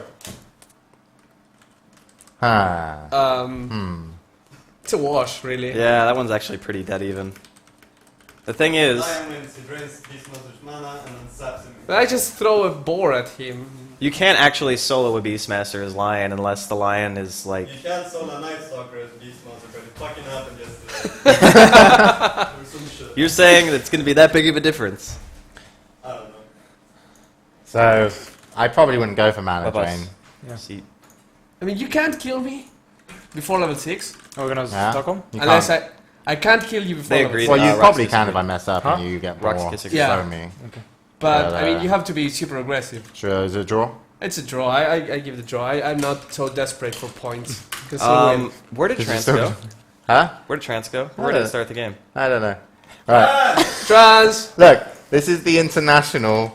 It's a wash, really. Yeah, that one's actually pretty dead even. The thing is, Lion wins, he drains Beast Monster's mana and then saps him. I just throw a boar at him. you can't actually solo a Beastmaster as Lion unless the Lion is like... You can't solo a Night Stalker as Beast Monster, but it fucking happened yesterday. Or some shit. You're saying that it's going to be that big of a difference? I don't know. So, I probably wouldn't go for mana Bye-bye. drain. Yeah. See, I mean, you can't kill me before level 6. Oh, we're gonna Yeah. Stockholm? You Unless can't. I can't kill you before They level agreed. 6. Well, you Rock's probably disagree. can if I mess up Huh? and you get Rock's more. disagree. Yeah. Show me. But, Yeah, I mean, you have to be super aggressive. Sure, is it a draw? It's a draw. I give the draw. I'm not so desperate for points. 'Cause he'll win. where did Is it Trance still- go? Huh? Where did Trance go? Where did it start the game? I don't know. Alright. Trans! Look, this is the international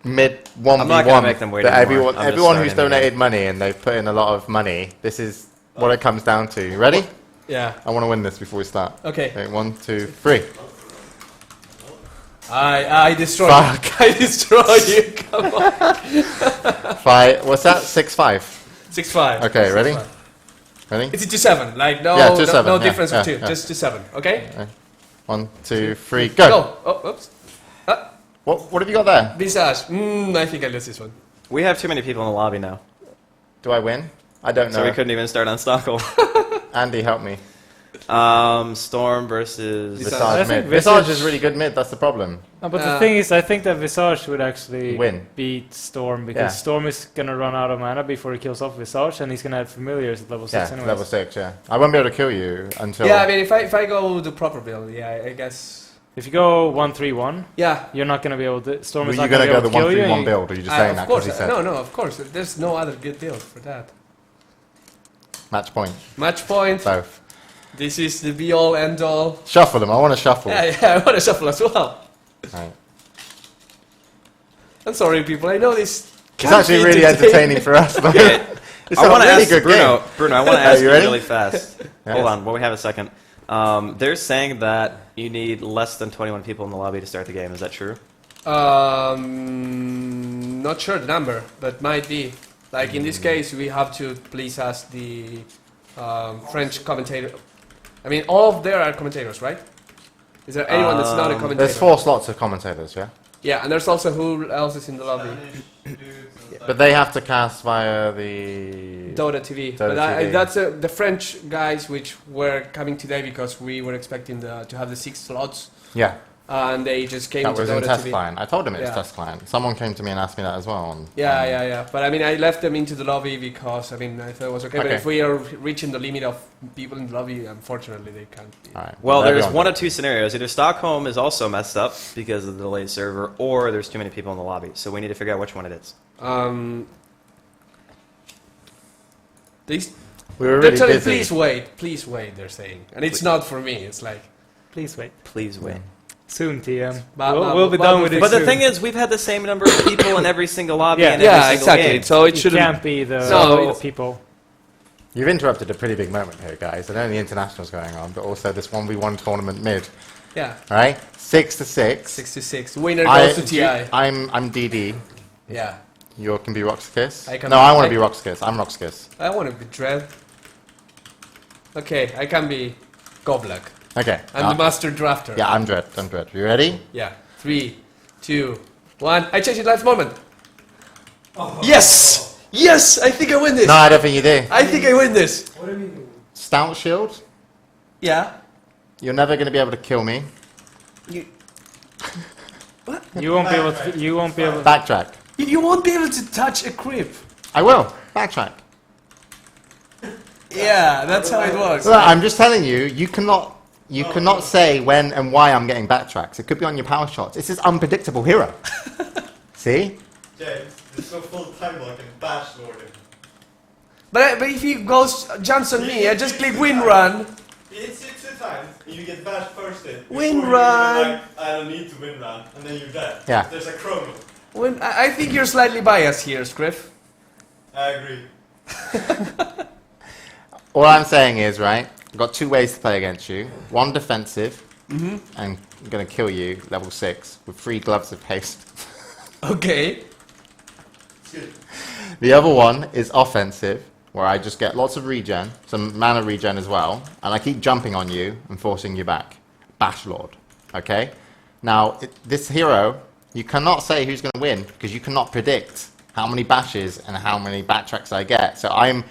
mid 1v1 I'm not gonna make them wait that anymore. I'm just everyone who's starting the donated money and they've put in a lot of money. This is what it comes down to. You ready? Yeah. I want to win this before we start. Okay. Okay, 1, 2, 3. I destroy Fuck. you. I destroy you. Come on. 5. What's that? 6-5. 6-5. Okay, ready? 6-5. Ready? It's a 2-7. Like, no, Yeah, no, 2-7, no yeah, difference yeah, of 2. yeah. Just 2-7. Okay? 1, 2, 3, go. Go. Oh, oops. What have you got there? Visage. I think I lose this one. We have too many people in the lobby now, Do I win? I don't know. so we couldn't even start on Stockholm. Andy, help me. Storm versus... Visage. I Visage think mid. Visage Visage- is really good mid, that's the problem. No, but the thing is, I think that Visage would actually Win. beat Storm because Yeah. Storm is gonna run out of mana before he kills off Visage, and he's gonna have familiars at level 6 Yeah, anyways. level 6, yeah. I won't be able to kill you until... Yeah, I mean, if I go the proper build, yeah, I guess. If you go 1-3-1, Yeah. you're not gonna be able to. Storm Were is you not going to gonna go be the able to kill you. 1-3-1 and build, or are you just saying Of that because course. he said No, of course. There's no other good build for that. match point? Match point. Both. This is the be all end all. Shuffle them, I want to shuffle. Yeah, I want to shuffle as well. Right. I'm sorry, people. I know this. It's actually really entertaining for us. Though. It's I a want to really ask good Bruno. game. Bruno, I want to Are ask you you ready? really fast. Yeah. Hold on, while we have a second. They're saying that you need less than 21 people in the lobby to start the game. Is that true? Not sure the number, but might be. Like in this case, we have to please ask the French commentator. I mean, all of there are commentators, right? Is there anyone that's not a commentator? There's 4 slots of commentators, yeah? Yeah, and there's also who else is in the lobby? Spanish dudes and stuff. But they have to cast via the... Dota TV. Dota But TV. that's the French guys which were coming today because we were expecting to have the 6 slots, Yeah, and they just came that to was in Dota test TV. client. I told him it's Yeah. test client. Someone came to me and asked me that as well. Yeah. But I mean, I left them into the lobby because I mean I thought it was okay. But Okay. if we are reaching the limit of people in the lobby, unfortunately they can't. Be. All right. Well, there's everyone one did. of 2 scenarios. Either Stockholm is also messed up because of the delayed server, or there's too many people in the lobby. So we need to figure out which one it is. These We were they're really telling, busy. please wait. They're saying, and it's not for me. It's like, Please wait. Please wait. Soon, TM. But- We'll be but- done with it But the soon. thing is, we've had the same number of people in every single lobby Yeah. and every yeah, single exactly. game. So it It shouldn't. can't be the No, people. You've interrupted a pretty big moment here, guys. I know the international's going on, but also this 1v1 tournament mid. Yeah, All right, 6-6. 66. Winner goes to TI. I'm DD. Yeah, You can be Roxkiss. I can No, be- I want I- to be Roxkiss. I'm Roxkiss. I want to be Dread. Okay, I can be Goblak. Okay. I'm the master drafter. Yeah, I'm Dread. I'm Dread. You ready? Yeah. 3, 2, 1. I changed it last moment. Yes! Yes! I think I win this. No, I don't think you do. I think I win this. What do you mean? Stout Shield. Yeah. You're never going to be able to kill me. You, You won't be able to. You won't be able. Backtrack. you won't be able to touch a creep. I will. Backtrack. Yeah, that's how it works. Look, I'm just telling you. You cannot say when and why I'm getting backtracks. It could be on your power shots. It's this unpredictable hero. See? James, this is a full time block and bash lord him. But if he jumps on me, I just click win run. He hits you 2 times, and you get bashed first hit. Win before you run. even, like, I don't need to win run, and then you're dead. Yeah. There's a chrono. I think you're slightly biased here, Scriff. I agree. All I'm saying is, right, I've got 2 ways to play against you. One defensive, and I'm going to kill you, level 6, with 3 gloves of haste. Okay. It's good. The other one is offensive, where I just get lots of regen, some mana regen as well, and I keep jumping on you and forcing you back. Bash Lord, okay? Now, this hero, you cannot say who's going to win, because you cannot predict how many bashes and how many backtracks I get. So I'm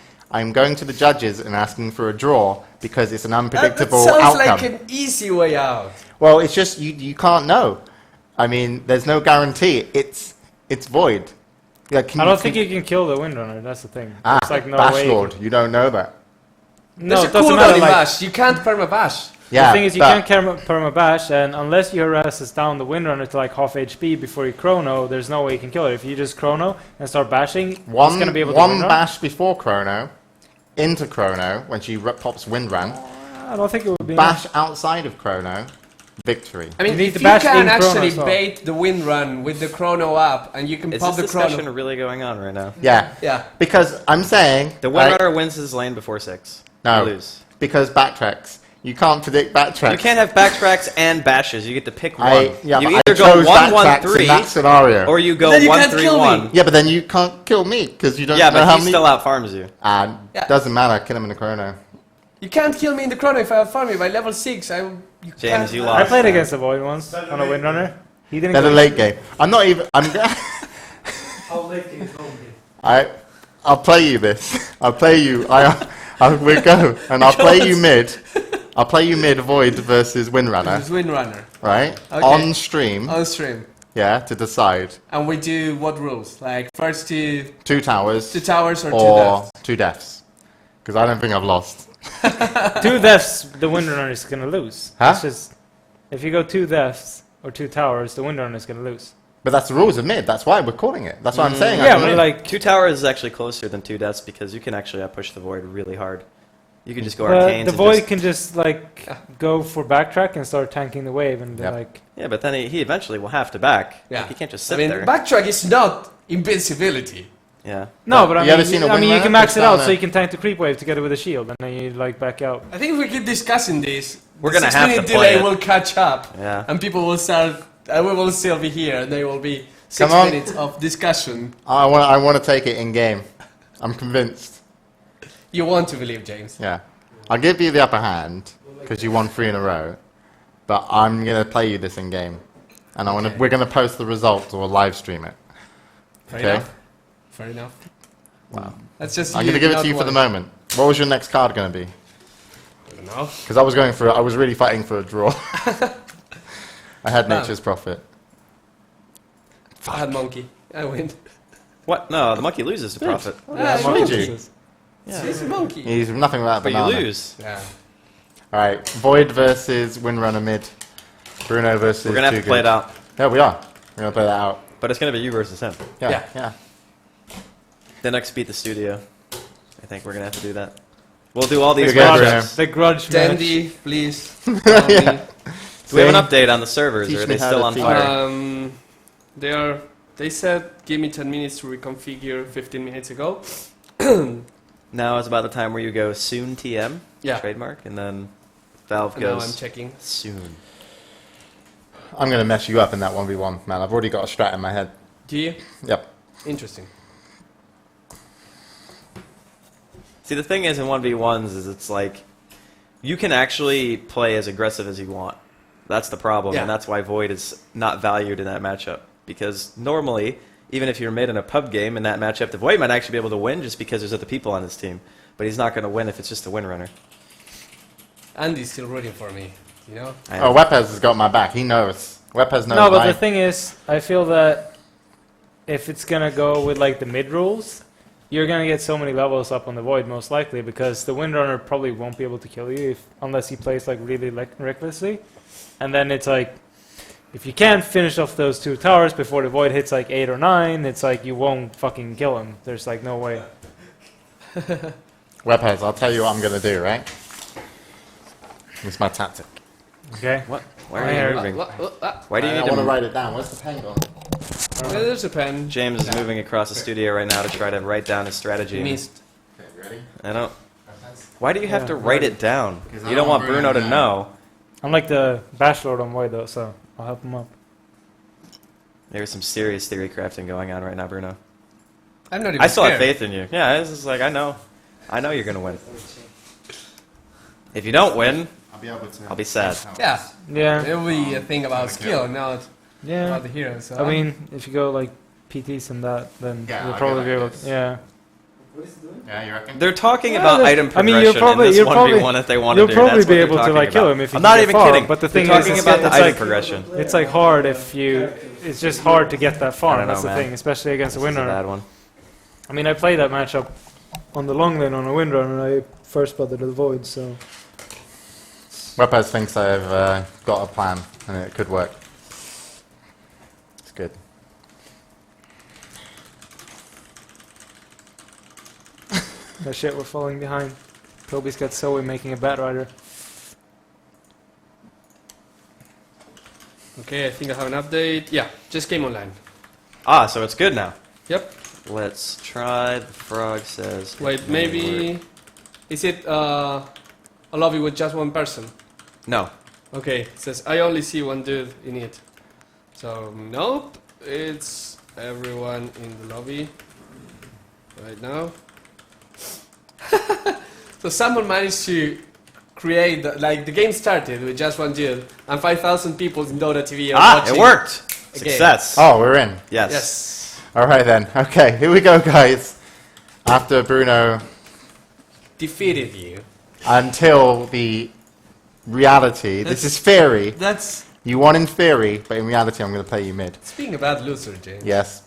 going to the judges and asking for a draw, because it's an unpredictable that sounds outcome. like an easy way out. Well, it's just, you can't know. I mean, there's no guarantee. It's void. Yeah, I don't think you can kill the Windrunner. That's the thing. Ah, It's like no Bash way. Lord, you don't know that. No, There's it a doesn't cooldown matter. in Like, bash. You can't perma bash. Yeah, the thing is, you but- can't perma bash, and unless you harass us down the Windrunner to like half HP before you chrono, there's no way you can kill it. If you just chrono and start bashing, it's gonna be able to one windrun. bash before chrono, into chrono when she pops Windrun, I don't think it would be. bash outside of chrono, victory. I mean, You need if to you bash can in chrono actually as well. bait the win run with the chrono up, and you can Is pop this the discussion chrono. really going on right now? Yeah, Yeah. because I'm saying The right, Windrunner wins his lane before 6. No. You lose. because backtracks. You can't predict backtracks. You can't have backtracks and bashes. You get to pick one. Yeah, you but either I go chose 1-1-3 backtracks in that scenario. or you go Then you can't kill 1-3-1. me. Yeah, but then you can't kill me because you don't Yeah, know but how he many. still out farms you. Yeah. Doesn't matter. Kill him in the chrono. You can't kill me in the chrono if I have farm you by level 6. You James, can't. you I lost. played against the Void once Better on a late Windrunner. He didn't. Better go- late game. I'm not even. How late can you go me? I'll play you this. I'll play you. We'll go and I'll play you mid. I'll play you mid Void versus Windrunner, It's win runner right? Okay. On stream, on stream. yeah, to decide And we do what rules? Like first 2 2 towers towers or 2 or deaths? 2 deaths. Because I don't think I've lost. 2 deaths, the Windrunner is gonna lose. Huh? It's just if you go 2 deaths or 2 towers, the Windrunner is gonna lose. But that's the rules of mid. That's why we're calling it. That's what I'm saying. I Yeah, can but win. like 2 towers is actually closer than 2 deaths because you can actually push the Void really hard. You can just go arcanes. the and Void just- can just like go for backtrack and start tanking the wave and be Yep. like. Yeah, but then he eventually will have to back. Yeah. Like, he can't just I sit mean, there. backtrack is not invincibility. Yeah. No, but I You ever mean, seen a I mean, you Windrunner can max push it down out there? so you can tank the creep wave together with a shield, and then you like back out. I think if we keep discussing this, We're the gonna have 6-minute to play delay it. will catch up, Yeah. and people will start. We will still be here, and there will be 6 Come on. minutes of discussion. I want to take it in game. I'm convinced. You want to believe, James? Yeah. I'll give you the upper hand because you won 3 in a row. But I'm going to play you this in game. And we're going to post the results or live stream it. Fair Okay. enough. Fair enough. Wow. That's just. I'm going to give it not to you for the wanting- moment. What was your next card going to be? I don't know. Because I was really fighting for a draw. I had No. Nature's Prophet. I had monkey. I win. What? No, the monkey loses the profit. Ah, What did monkey. you? Yeah. It's a monkey. He's nothing without But you banana. lose. Yeah. Alright, Void versus Windrunner mid. Bruno versus We're gonna have Too to play Good. it out. Yeah, we are. We're going to play that out. But it's gonna be you versus him. Yeah, Yeah. yeah. The next beat the studio. I think we're gonna have to do that. We'll do all these Good game, matchups. The grudge match. Dandy, please. Tell me. Do we have an update on the servers, Teach or are me they how still to on feed fire? They said give me 10 minutes to reconfigure 15 minutes ago. Now is about the time where you go soon TM, Yeah. trademark, and then Valve And now I'm goes checking. soon. I'm going to mess you up in that 1v1, man. I've already got a strat in my head. Do you? Yep. Interesting. See, the thing is in 1v1s is it's like you can actually play as aggressive as you want. That's the problem, Yeah. and that's why Void is not valued in that matchup. Because normally, even if you're mid in a pub game in that matchup, the Void might actually be able to win just because there's other people on his team. But he's not going to win if it's just a win runner. Andy's still rooting for me, you know? I Oh, know. Wepez has got my back. He knows. Wepez knows No, but my... the thing is, I feel that if it's gonna go with like the mid rules, you're gonna get so many levels up on the Void most likely because the Windrunner probably won't be able to kill you unless he plays like really recklessly, and then it's like if you can't finish off those 2 towers before the Void hits like 8 or 9, it's like you won't fucking kill him. There's like no way. Wepez, I'll tell you what I'm going to do, right? It's my tactic. Okay. What? Why I are heard- you moving? Ah, Why do you I need want to to... write it down. Where's the pen gone? there's a pen. James is moving across the studio right now to try to write down his strategy. Missed. Okay, ready? I don't... Why do you have Yeah. to write it down? 'Cause I You don't want want Bruno Bruno to to know. I'm like the Bashlord on Void though, so I'll help him up. There's some serious theory crafting going on right now, Bruno. I'm not even I still have scared. faith in you. Yeah, it's just like, I know you're going to win. If you don't win, I'll be able to... I'll be sad. Yeah. Yeah. It will be a thing about skill, not Yeah. about the hero. So I mean, if you go like PTs and that, then Yeah, you'll I'll probably go be like able this. to. Yeah. Yeah, you reckon? They're talking Yeah, about that's- item I progression mean, you'll in probably- this 1v1 if they want to You'll do. probably That's what be they're able to talking like kill about. him if you I'm can not get even far, kidding. but the They're thing is, talking it's about the it's item like- progression. It's like hard if you. It's just hard to get that I far. don't That's know, the man. thing, especially against a This is a Windrunner. bad one. I mean, I played that matchup on the long lane on a Windrunner, and I first spotted the Void. So Wepez thinks I've got a plan, and it could work. It's good. that shit, we're falling behind. Toby's got Zoe making a Bat Rider. okay, I think I have an update. Yeah, just came online. Ah, so it's good now. Yep. Let's try. The frog says. Wait, maybe is it a lobby with just one person? No. Okay, it says I only see one dude in it. So nope, it's everyone in the lobby right now. So someone managed to create the game started with just one dude and 5,000 people in Dota TV are Ah, watching. it worked. a game. Success. Oh, we're in. Yes. Yes. All right, then. Okay, here we go, guys. After Bruno, Defeated you. until the reality. This is theory. That's You won in theory, but in reality, I'm going to play you mid. it's being a bad loser, James. Yes.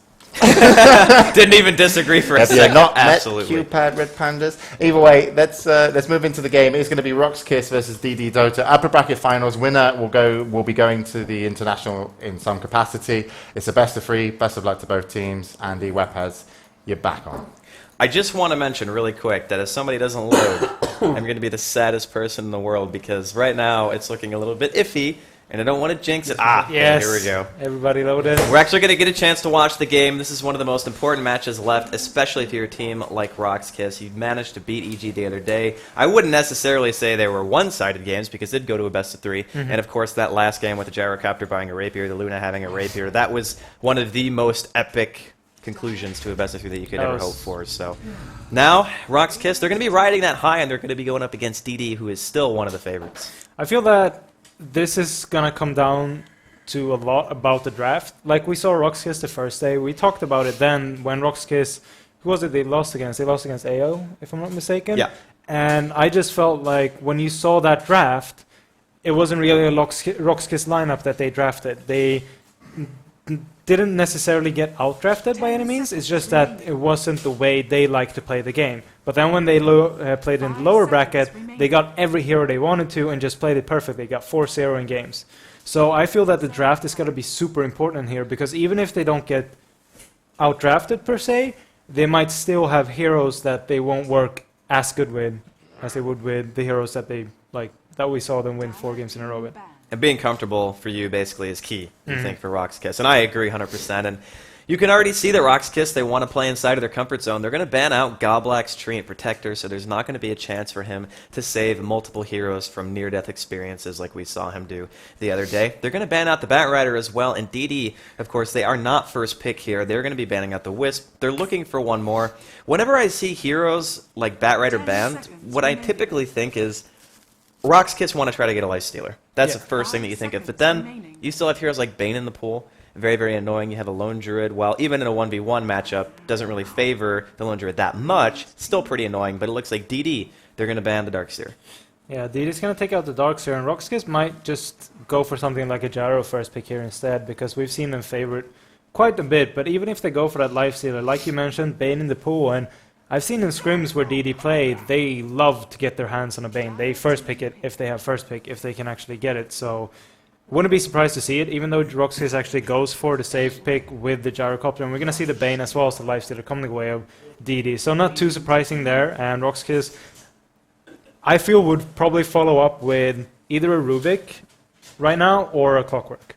Didn't even disagree for a Have you second. not met Absolutely. Q-Pad Red Pandas? Either way, let's move into the game. It's going to be Rock's Kiss versus DD Dota. Upper bracket finals. Winner will be going to the international in some capacity. It's a best of 3. Best of luck to both teams. Andy Wepez, you're back on. I just want to mention really quick that if somebody doesn't load, I'm going to be the saddest person in the world because right now it's looking a little bit iffy, and I don't want to jinx it. Ah, Yes. here we go. Everybody loaded. We're actually going to get a chance to watch the game. This is one of the most important matches left, especially if you're a team like Rock's Kiss. You managed to beat EG the other day. I wouldn't necessarily say they were one-sided games because they'd go to a best of 3. Mm-hmm. And of course, that last game with the Gyrocopter buying a rapier, the Luna having a rapier, that was one of the most epic conclusions to a best of 3 that you could That ever was- hope for. So now, Rock's Kiss, they're going to be riding that high, and they're going to be going up against DD, who is still one of the favorites. I feel that this is gonna come down to a lot about the draft. Like we saw Roxkiss the first day, we talked about it then when Roxkiss, who was it they lost against? They lost against AO, if I'm not mistaken. Yeah. And I just felt like when you saw that draft, it wasn't really a Roxkiss lineup that they drafted. They didn't necessarily get outdrafted by any means. It's just that it wasn't the way they like to play the game. But then when they played in the lower bracket, they got every hero they wanted to and just played it perfectly. They got 4-0 in games. So I feel that the draft is going to be super important here because even if they don't get outdrafted per se, they might still have heroes that they won't work as good with as they would with the heroes that they like that we saw them win 4 games in a row with. And being comfortable for you basically is key, you think, for Roxkiss. And I agree 100%. And you can already see that Roxkiss, they want to play inside of their comfort zone. They're going to ban out Goblak's Treant Protector, so there's not going to be a chance for him to save multiple heroes from near-death experiences like we saw him do the other day. They're going to ban out the Batrider as well, and DD, of course, they are not first pick here. They're going to be banning out the Wisp. They're looking for one more. Whenever I see heroes like Batrider banned, what I typically think is Roxkiss want to try to get a Lifestealer. That's the first thing that you think of. But then you still have heroes like Bane in the pool. Very, very annoying. You have a Lone Druid. While even in a 1v1 matchup, doesn't really favor the Lone Druid that much. Still pretty annoying, but it looks like DD, they're going to ban the Darkseer. Yeah, DD's going to take out the Darkseer, and Roxkiss might just go for something like a Gyro first pick here instead, because we've seen them favorite quite a bit. But even if they go for that Lifestealer, like you mentioned, Bane in the pool, and I've seen in scrims where DD play, they love to get their hands on a Bane. They first pick it if they have first pick, if they can actually get it. So wouldn't be surprised to see it, even though Roxkiss actually goes for the safe pick with the Gyrocopter. And we're going to see the Bane as well as the Lifestealer coming the way of DD. So not too surprising there. And Roxkiss, I feel, would probably follow up with either a Rubik right now or a Clockwork.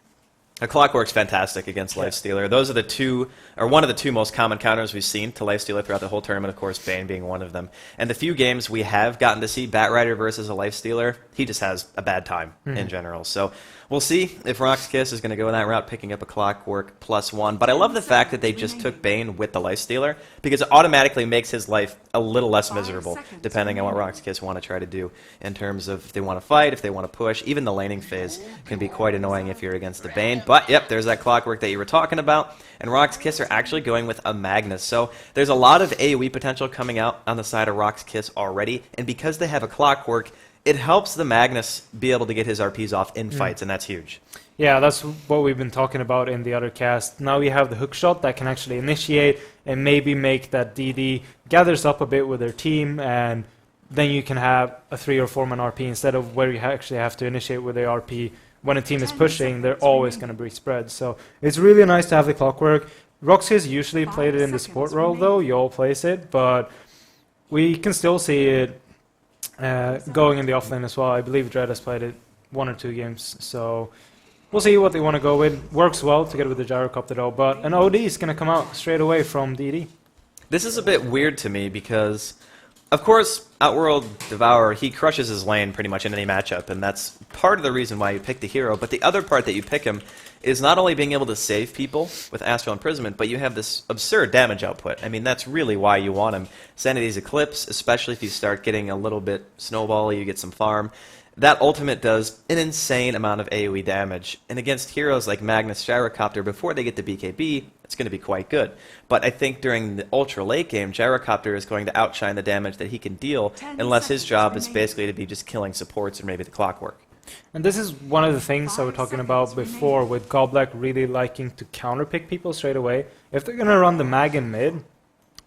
A Clockwork's fantastic against Lifestealer. Those are the two, or one of the two most common counters we've seen to Lifestealer throughout the whole tournament, of course, Bane being one of them. And the few games we have gotten to see Batrider versus a Lifestealer, he just has a bad time in general. So we'll see if Roxkiss is going to go that route, picking up a Clockwork +1. But I love the fact that they just took Bane with the Lifestealer, because it automatically makes his life a little less miserable, depending on what Roxkiss want to try to do in terms of if they want to fight, if they want to push. Even the laning phase can be quite annoying if you're against the Bane. But, yep, there's that Clockwork that you were talking about. And Roxkiss are actually going with a Magnus. So there's a lot of AoE potential coming out on the side of Roxkiss already. And because they have a Clockwork, it helps the Magnus be able to get his RPs off in fights, and that's huge. Yeah, that's what we've been talking about in the other cast. Now you have the hook shot that can actually initiate and maybe make that DD gathers up a bit with their team, and then you can have a 3 or 4 man RP instead of where you actually have to initiate with the RP. When a team is pushing, they're always going to be spread. So it's really nice to have the Clockwork. Roxkiss usually played it in the support role, though. Yol plays it, but we can still see it going in the offlane as well. I believe Dread has played it 1 or 2 games. So we'll see what they want to go with. Works well together with the Gyrocopter, though. But an OD is going to come out straight away from DD. This is a bit weird to me because, of course, Outworld Devourer, he crushes his lane pretty much in any matchup, and that's part of the reason why you pick the hero. But the other part that you pick him is not only being able to save people with Astral Imprisonment, but you have this absurd damage output. I mean, that's really why you want him. Sanity's Eclipse, especially if you start getting a little bit snowbally, you get some farm. That ultimate does an insane amount of AoE damage, and against heroes like Magnus Gyrocopter, before they get to BKB, it's going to be quite good. But I think during the ultra late game, Gyrocopter is going to outshine the damage that he can deal, unless his job is basically to be just killing supports and maybe the Clockwork. And this is one of the things I was talking about before, with Goblak really liking to counterpick people straight away. If they're going to run the Mag in mid,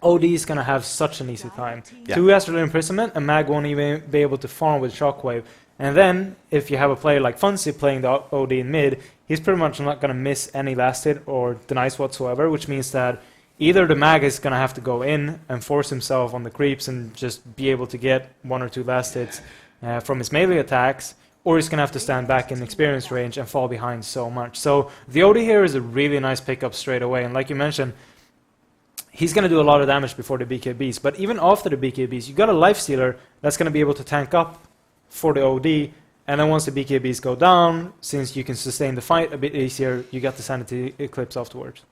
OD is going to have such an easy time. Yeah. 2 Astral Imprisonment, and Mag won't even be able to farm with Shockwave. And then, if you have a player like Funzy playing the OD in mid, he's pretty much not going to miss any last hit or denies whatsoever, which means that either the Mag is going to have to go in and force himself on the creeps and just be able to get 1 or 2 last hits from his melee attacks, or he's going to have to stand back in experience range and fall behind so much. So the OD here is a really nice pickup straight away, and like you mentioned, he's going to do a lot of damage before the BKBs, but even after the BKBs, you got a Lifestealer that's going to be able to tank up for the OD, and then once the BKBs go down, since you can sustain the fight a bit easier, you got the Sanity Eclipse afterwards.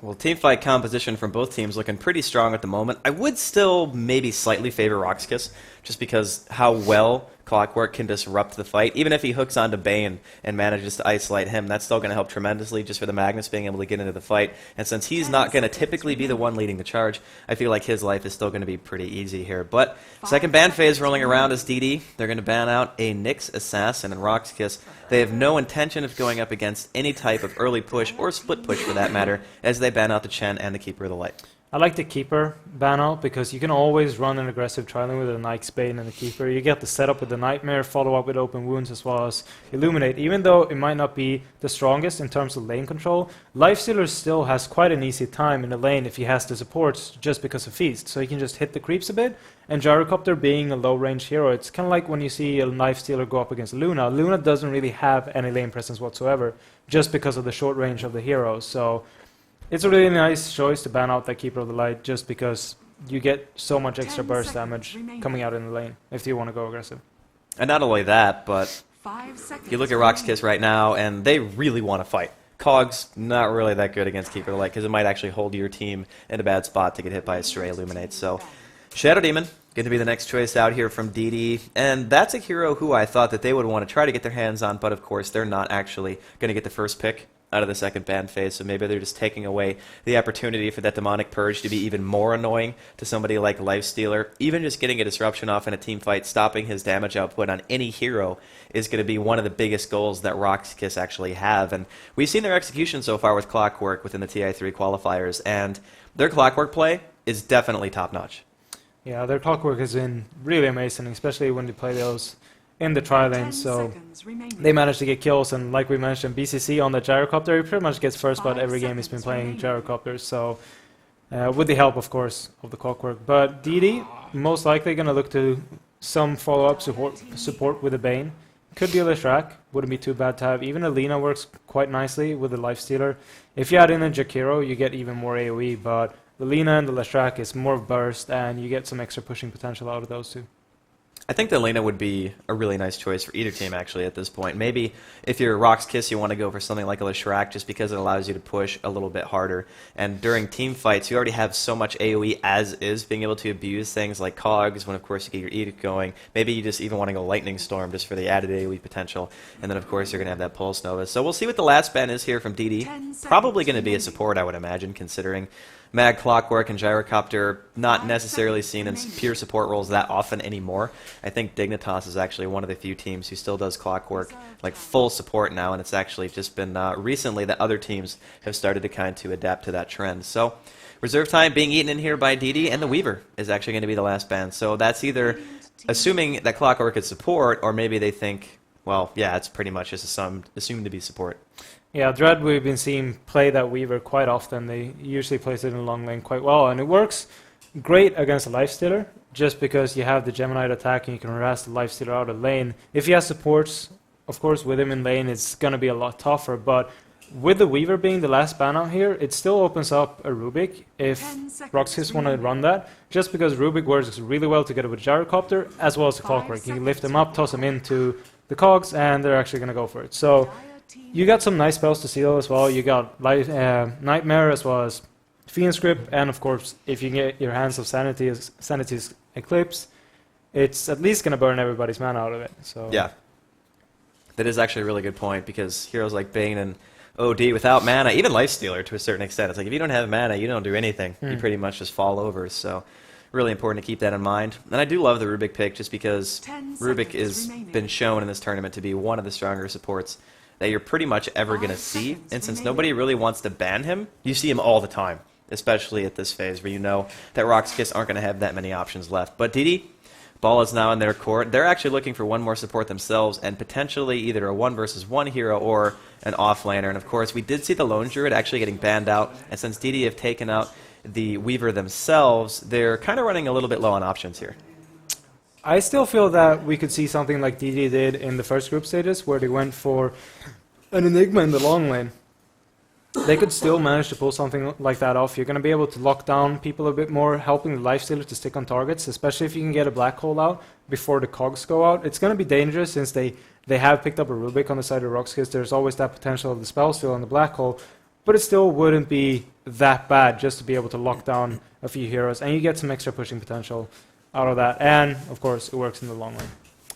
Well, teamfight composition from both teams looking pretty strong at the moment. I would still maybe slightly favor Roxkiss, just because how well Clockwork can disrupt the fight. Even if he hooks onto Bane and manages to isolate him, that's still going to help tremendously just for the Magnus being able to get into the fight. And since he's not going to typically be the one leading the charge, I feel like his life is still going to be pretty easy here. But second ban phase rolling around is DD. They're going to ban out a Nyx Assassin and Roxkiss. They have no intention of going up against any type of early push or split push for that matter, as they ban out the Chen and the Keeper of the Light. I like the Keeper ban out because you can always run an aggressive trialing with a Nike's Bane and a Keeper. You get the setup with the Nightmare, follow up with Open Wounds as well as Illuminate. Even though it might not be the strongest in terms of lane control, Lifestealer still has quite an easy time in the lane if he has the supports just because of Feast. So he can just hit the creeps a bit, and Gyrocopter being a low-range hero, it's kind of like when you see a Lifestealer go up against Luna. Luna doesn't really have any lane presence whatsoever just because of the short range of the hero. So it's a really nice choice to ban out that Keeper of the Light just because you get so much extra burst damage coming out in the lane if you want to go aggressive. And not only that, but you look at Roxkiss right now, and they really want to fight. Cog's not really that good against Keeper of the Light because it might actually hold your team in a bad spot to get hit by a stray Illuminate. So Shadow Demon going to be the next choice out here from DD, and that's a hero who I thought that they would want to try to get their hands on, but of course they're not actually going to get the first pick out of the second ban phase, so maybe they're just taking away the opportunity for that Demonic Purge to be even more annoying to somebody like Lifestealer. Even just getting a disruption off in a team fight, stopping his damage output on any hero is going to be one of the biggest goals that Roxkiss actually have, and we've seen their execution so far with Clockwork within the TI3 qualifiers, and their Clockwork play is definitely top-notch. Yeah, their Clockwork has been really amazing, especially when they play those in the tri lane, so they managed to get kills, and like we mentioned, BCC on the Gyrocopter, he pretty much gets first blood every game he's been playing Gyrocopters, so with the help, of course, of the Clockwork. But DD, most likely going to look to some follow-up support with the Bane. Could be a Leshrac, wouldn't be too bad to have. Even Alina works quite nicely with the Lifestealer. If you add in a Jakiro, you get even more AoE, but the Lina and the Leshrac is more burst, and you get some extra pushing potential out of those two. I think the Lena would be a really nice choice for either team, actually, at this point. Maybe if you're Roxkiss, you want to go for something like a Leshrac just because it allows you to push a little bit harder. And during team fights, you already have so much AoE as is, being able to abuse things like Cogs when, of course, you get your Edict going. Maybe you just even want to go Lightning Storm just for the added AoE potential. And then, of course, you're going to have that Pulse Nova. So we'll see what the last ban is here from DD. Probably going to be a support, I would imagine, considering Mag, Clockwork, and Gyrocopter not necessarily seen in pure support roles that often anymore. I think Dignitas is actually one of the few teams who still does Clockwork like full support now, and it's actually just been recently that other teams have started to kind of adapt to that trend. So Reserve Time being eaten in here by DD, and the Weaver is actually going to be the last ban. So that's either assuming that Clockwork is support, or maybe they think, well, yeah, it's pretty much just assumed to be support. Yeah, Dread, we've been seeing play that Weaver quite often. They usually place it in the long lane quite well, and it works great against a Lifestealer, just because you have the Geminite attack and you can harass the Lifestealer out of lane. If he has supports, of course, with him in lane, it's going to be a lot tougher, but with the Weaver being the last ban out here, it still opens up a Rubik if Roxkiss want to run that, just because Rubik works really well together with Gyrocopter, as well as the Clockwork. You can lift them up, toss them into the Cogs, and they're actually going to go for it. So you got some nice spells to seal as well. You got Nightmare as well as Fiend's Grip, and of course, if you get your hands of Sanity's Eclipse, it's at least going to burn everybody's mana out of it. So yeah, that is actually a really good point, because heroes like Bane and OD without mana, even Lifestealer to a certain extent, it's like if you don't have mana, you don't do anything. You pretty much just fall over. So really important to keep that in mind. And I do love the Rubik pick, just because Rubik has been shown in this tournament to be one of the stronger supports that you're pretty much ever going to see. And since nobody really wants to ban him, you see him all the time, especially at this phase where you know that Roxkiss aren't going to have that many options left. But DD, ball is now in their court. They're actually looking for one more support themselves, and potentially either a 1-versus-1 hero or an offlaner. And of course, we did see the Lone Druid actually getting banned out, and since DD have taken out the Weaver themselves, they're kind of running a little bit low on options here. I still feel that we could see something like DD did in the first group stages, where they went for an Enigma in the long lane. They could still manage to pull something like that off. You're going to be able to lock down people a bit more, helping the Lifestealer to stick on targets, especially if you can get a Black Hole out before the Cogs go out. It's going to be dangerous, since they have picked up a Rubik on the side of Roxkiss. There's always that potential of the spell steal on the Black Hole, but it still wouldn't be that bad just to be able to lock down a few heroes, and you get some extra pushing potential out of that, and of course it works in the long run.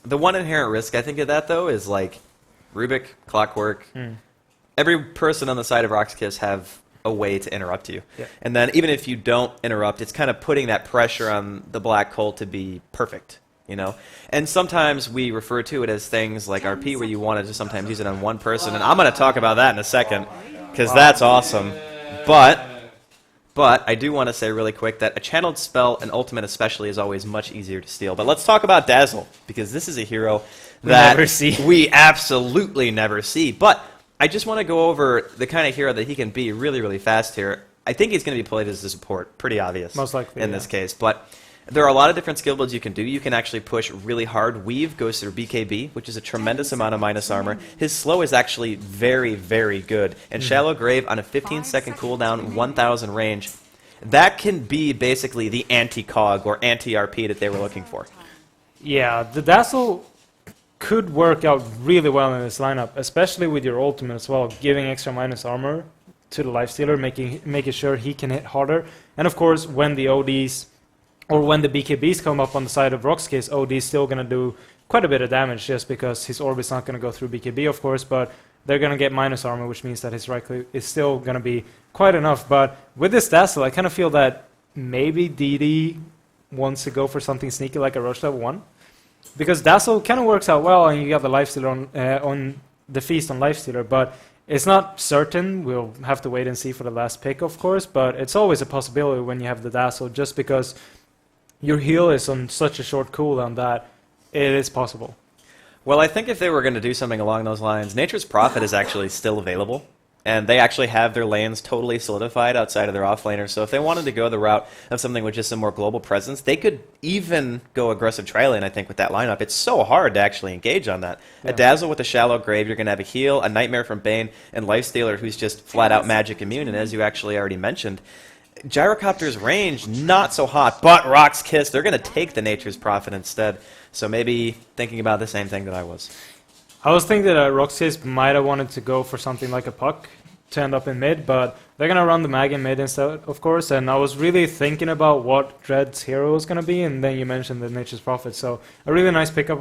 The one inherent risk I think of that, though, is like Rubik, Clockwork. Every person on the side of Roxkiss have a way to interrupt you. Yeah. And then even if you don't interrupt, it's kind of putting that pressure on the Black Hole to be perfect, you know? And sometimes we refer to it as things like RP, where you want to just sometimes use it on one person, and I'm going to talk about that in a second, because that's awesome. But But I do want to say really quick that a channeled spell, and ultimate especially, is always much easier to steal. But let's talk about Dazzle, because this is a hero that never see. we absolutely never see. But I just want to go over the kind of hero that he can be really, really fast here. I think he's going to be played as a support, pretty obvious. Most likely, in this case. But there are a lot of different skill builds you can do. You can actually push really hard. Weave goes through BKB, which is a tremendous amount of minus armor. His slow is actually very, very good. And Shallow Grave on a 15-second cooldown, 1,000 range. That can be basically the anti-cog or anti-RP that they were looking for. Yeah, the Dazzle could work out really well in this lineup, especially with your ultimate as well, giving extra minus armor to the Lifestealer, making sure he can hit harder. And of course, when the ODs or when the BKBs come up on the side of Roxkiss, OD is still going to do quite a bit of damage just because his orb is not going to go through BKB, of course, but they're going to get minus armor, which means that his right click is still going to be quite enough. But with this Dazzle, I kind of feel that maybe DD wants to go for something sneaky like a Rush level 1. Because Dazzle kind of works out well, and you got the Lifestealer on the Feast on Lifestealer, but it's not certain. We'll have to wait and see for the last pick, of course, but it's always a possibility when you have the Dazzle, just because your heal is on such a short cooldown that it is possible. Well, I think if they were going to do something along those lines, Nature's Prophet is actually still available. And they actually have their lanes totally solidified outside of their offlaners. So if they wanted to go the route of something with just some more global presence, they could even go aggressive tri-lane, I think, with that lineup. It's so hard to actually engage on that. Yeah. A Dazzle with a Shallow Grave, you're going to have a heal, a Nightmare from Bane, and Lifestealer who's just flat-out magic immune. And as you actually already mentioned, Gyrocopter's range, not so hot, but Rock's Kiss, they're going to take the Nature's Prophet instead. So maybe thinking about the same thing that I was. I was thinking that Roxas might have wanted to go for something like a Puck to end up in mid, but they're going to run the mag in mid instead, of course, and I was really thinking about what Dread's hero was going to be, and then you mentioned the Nature's Prophet, so a really nice pickup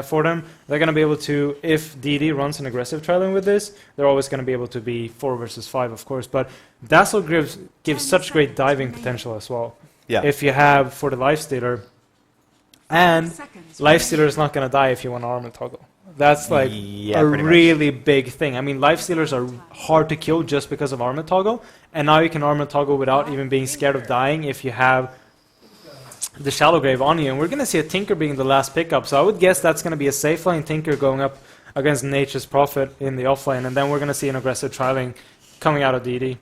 for them. They're going to be able to, if DD runs an aggressive trialing with this, they're always going to be able to be 4 versus 5, of course, but Dazzle gives such great diving potential as well. Yeah. If you have for the Lifestealer, and Lifestealer is not going to die if you want Armor Toggle. That's like a really big thing. I mean, Lifestealers are hard to kill just because of Armor Toggle, and now you can Armor Toggle without even being scared of dying if you have the Shallow Grave on you. And we're going to see a Tinker being the last pickup, so I would guess that's going to be a safe lane Tinker going up against Nature's Prophet in the offlane, and then we're going to see an aggressive trialing coming out of DD.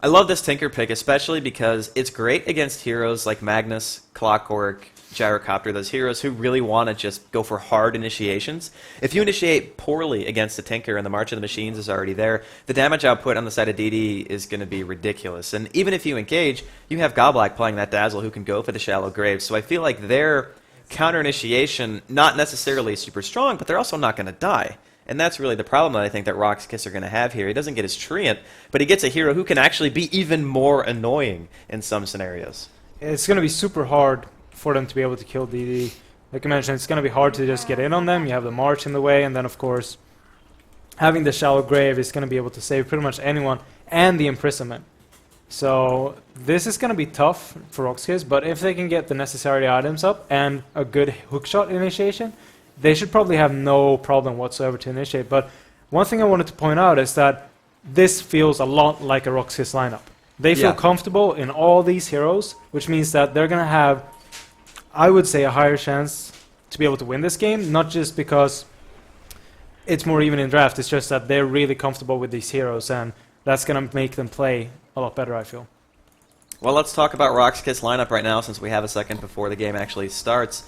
I love this Tinker pick, especially because it's great against heroes like Magnus, Clockwork, Gyrocopter, those heroes who really want to just go for hard initiations. If you initiate poorly against the Tinker and the March of the Machines is already there, the damage output on the side of DD is going to be ridiculous. And even if you engage, you have Goblak playing that Dazzle who can go for the Shallow Grave. So I feel like their counter initiation, not necessarily super strong, but they're also not going to die. And that's really the problem that I think that Rock's Kiss are going to have here. He doesn't get his Treant, but he gets a hero who can actually be even more annoying in some scenarios. It's going to be super hard for them to be able to kill DD. Like I mentioned, it's going to be hard to just get in on them. You have the March in the way, and then of course, having the Shallow Grave is going to be able to save pretty much anyone, and the Imprisonment. So this is going to be tough for Roxkiss, but if they can get the necessary items up and a good hookshot initiation, they should probably have no problem whatsoever to initiate. But one thing I wanted to point out is that this feels a lot like a Roxkiss lineup. They feel comfortable in all these heroes, which means that they're going to have, I would say, a higher chance to be able to win this game, not just because it's more even in draft, it's just that they're really comfortable with these heroes, and that's going to make them play a lot better, I feel. Well, let's talk about Roxkiss lineup right now, since we have a second before the game actually starts.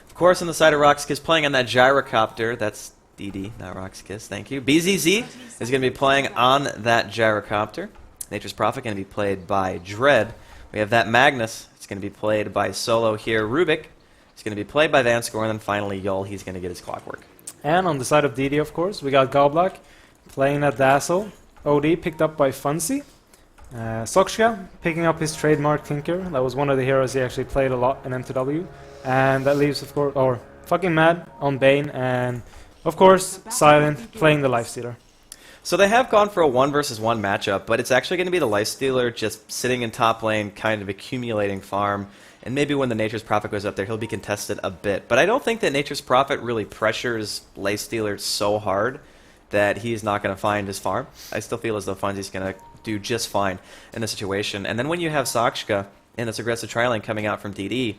Of course, on the side of Roxkiss, playing on that Gyrocopter, that's DD, not Roxkiss, thank you. BZZ is going to be playing on that Gyrocopter. Nature's Prophet going to be played by Dread. We have that Magnus. It's going to be played by Solo here. Rubik is going to be played by Vanscore, and then finally Yul. He's going to get his Clockwork. And on the side of DD, of course, we got Goblak playing that Dazzle. OD picked up by Funzy. Sokshka picking up his trademark Tinker. That was one of the heroes he actually played a lot in MTW. And that leaves, of course, or fucking Mad on Bane. And, of course, Silent playing the Lifestealer. So they have gone for a 1 versus 1 matchup, but it's actually going to be the Lifestealer just sitting in top lane, kind of accumulating farm, and maybe when the Nature's Prophet goes up there, he'll be contested a bit. But I don't think that Nature's Prophet really pressures Lifestealer so hard, that he's not going to find his farm. I still feel as though Funzy's going to do just fine in this situation. And then when you have Sakshka in this aggressive tri-lane coming out from DD,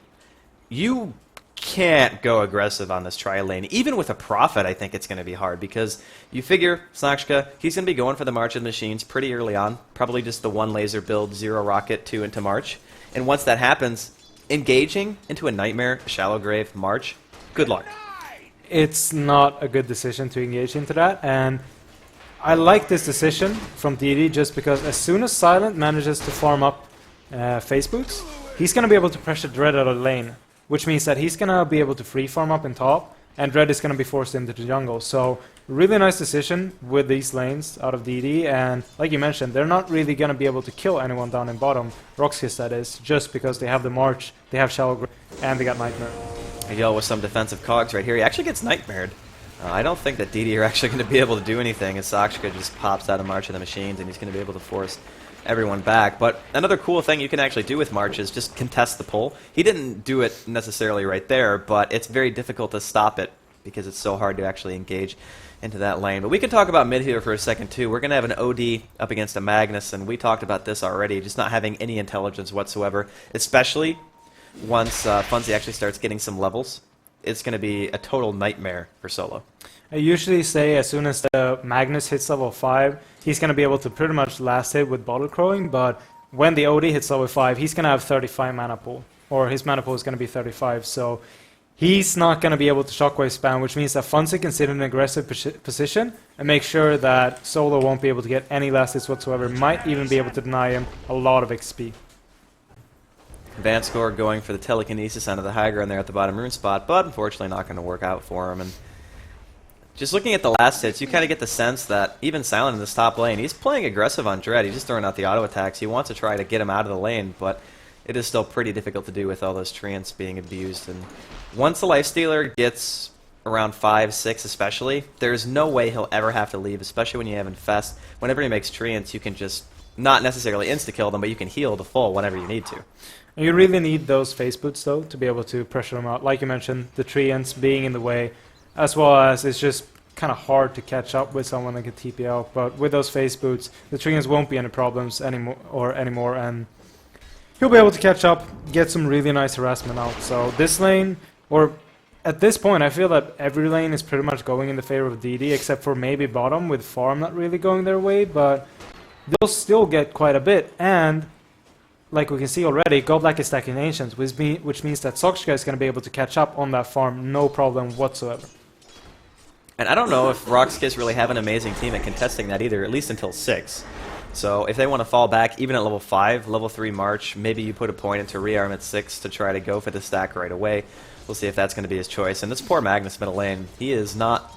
you can't go aggressive on this tri-lane. Even with a Prophet, I think it's going to be hard, because you figure Sakshka, he's going to be going for the March of the Machines pretty early on, probably just the 1 laser build, 0 rocket, 2 into March. And once that happens, engaging into a Nightmare, Shallow Grave, March, good luck. It's not a good decision to engage into that, and I like this decision from DD just because as soon as Silent manages to farm up face boots, he's going to be able to pressure Dread out of the lane, which means that he's going to be able to free farm up in top, and Dread is going to be forced into the jungle. So really nice decision with these lanes out of DD, and like you mentioned, they're not really going to be able to kill anyone down in bottom, Roxkiss that is, just because they have the March, they have Shallow Grave, and they got Nightmare. Yell with some defensive cogs right here. He actually gets Nightmared. I don't think that DD are actually going to be able to do anything as Sakshka just pops out of March of the Machines, and he's going to be able to force everyone back. But another cool thing you can actually do with March is just contest the pull. He didn't do it necessarily right there, but it's very difficult to stop it because it's so hard to actually engage into that lane. But we can talk about mid here for a second too. We're going to have an OD up against a Magnus, and we talked about this already, just not having any intelligence whatsoever, especially once Funzy actually starts getting some levels. It's going to be a total nightmare for solo. I usually say as soon as the Magnus hits level 5, he's going to be able to pretty much last hit with bottle crowing, but when the OD hits level 5, he's going to have 35 mana pool, or his mana pool is going to be 35, so he's not going to be able to shockwave spam, which means that Funzy can sit in an aggressive position and make sure that solo won't be able to get any last hits whatsoever, might even be able to deny him a lot of XP. Vanscore going for the telekinesis onto the high ground there at the bottom rune spot, but unfortunately not going to work out for him. And just looking at the last hits, you kind of get the sense that even Silent in this top lane, he's playing aggressive on Dread. He's just throwing out the auto attacks. He wants to try to get him out of the lane, but it is still pretty difficult to do with all those treants being abused. And once the Lifestealer gets around 5, 6 especially, there's no way he'll ever have to leave, especially when you have Infest. Whenever he makes treants, you can just not necessarily insta-kill them, but you can heal the full whenever you need to. You really need those face boots though to be able to pressure them out. Like you mentioned, the treants being in the way, as well as it's just kind of hard to catch up with someone that can TP out. But with those face boots, the treants won't be any problems anymore, and he'll be able to catch up, get some really nice harassment out. So this lane, or at this point, I feel that every lane is pretty much going in the favor of DD, except for maybe bottom with farm not really going their way, but they'll still get quite a bit. And like we can see already, Godlike is stacking Ancients, which means that Sakshka is going to be able to catch up on that farm, no problem whatsoever. And I don't know if Roxkiss really have an amazing team at contesting that either, at least until 6. So if they want to fall back, even at level 5, level 3 March, maybe you put a point into rearm at 6 to try to go for the stack right away. We'll see if that's going to be his choice. And this poor Magnus middle lane, he is not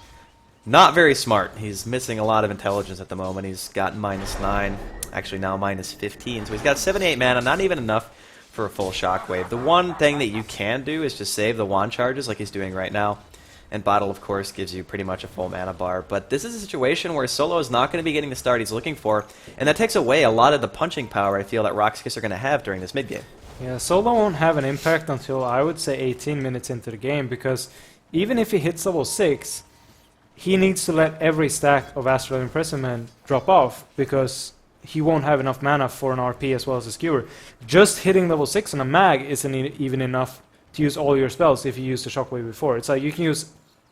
very smart. He's missing a lot of intelligence at the moment. He's got -9, actually now -15. So he's got 78 mana, not even enough for a full shockwave. The one thing that you can do is just save the wand charges like he's doing right now. And Bottle, of course, gives you pretty much a full mana bar. But this is a situation where Solo is not going to be getting the start he's looking for. And that takes away a lot of the punching power I feel that Roxkiss are going to have during this mid-game. Yeah, Solo won't have an impact until, I would say, 18 minutes into the game, because even if he hits level 6, he needs to let every stack of Astral Imprisonment drop off, because he won't have enough mana for an RP as well as a skewer. Just hitting level 6 on a mag isn't even enough to use all your spells if you used the Shockwave before. It's like you can use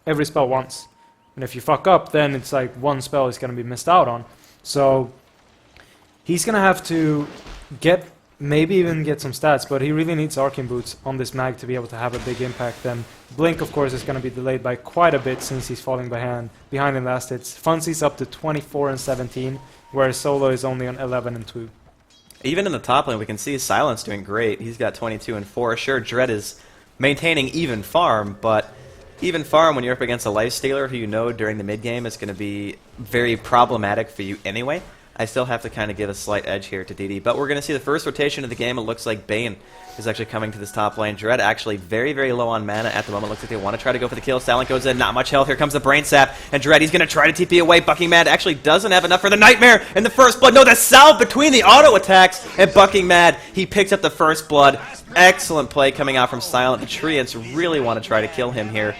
every spell once. And if you fuck up, then it's like one spell is going to be missed out on. So he's going to have to maybe even get some stats, but he really needs Arcane Boots on this mag to be able to have a big impact. And Blink, of course, is going to be delayed by quite a bit since he's falling behind in last hits. Funzy's up to 24 and 17, whereas Solo is only on 11 and 2. Even in the top lane, we can see Silence doing great. He's got 22 and 4. Sure, Dread is maintaining even farm, but even farm when you're up against a Lifestealer who you know during the mid-game is going to be very problematic for you anyway. I still have to kind of give a slight edge here to DD, but we're going to see the first rotation of the game. It looks like Bane is actually coming to this top lane. Dread actually very, very low on mana at the moment. Looks like they want to try to go for the kill. Silent goes in, not much health. Here comes the Brain Sap, and Dread, he's going to try to TP away. Bucking Mad actually doesn't have enough for the Nightmare and the first blood. No, the salve between the auto attacks, and Bucking Mad, he picks up the first blood. Excellent play coming out from Silent. The Treants really want to try to kill him here.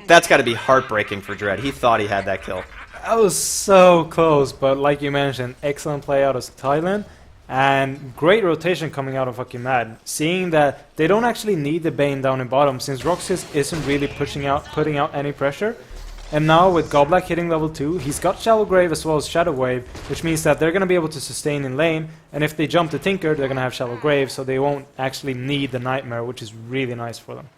That's got to be heartbreaking for Dread. He thought he had that kill. That was so close, but like you mentioned, excellent play out of Thailand, and great rotation coming out of fucking Mad. Seeing that they don't actually need the Bane down in bottom, since Roxas isn't really putting out any pressure. And now with Goblak hitting level 2, he's got Shallow Grave as well as Shadow Wave, which means that they're going to be able to sustain in lane, and if they jump to Tinker, they're going to have Shallow Grave, so they won't actually need the Nightmare, which is really nice for them.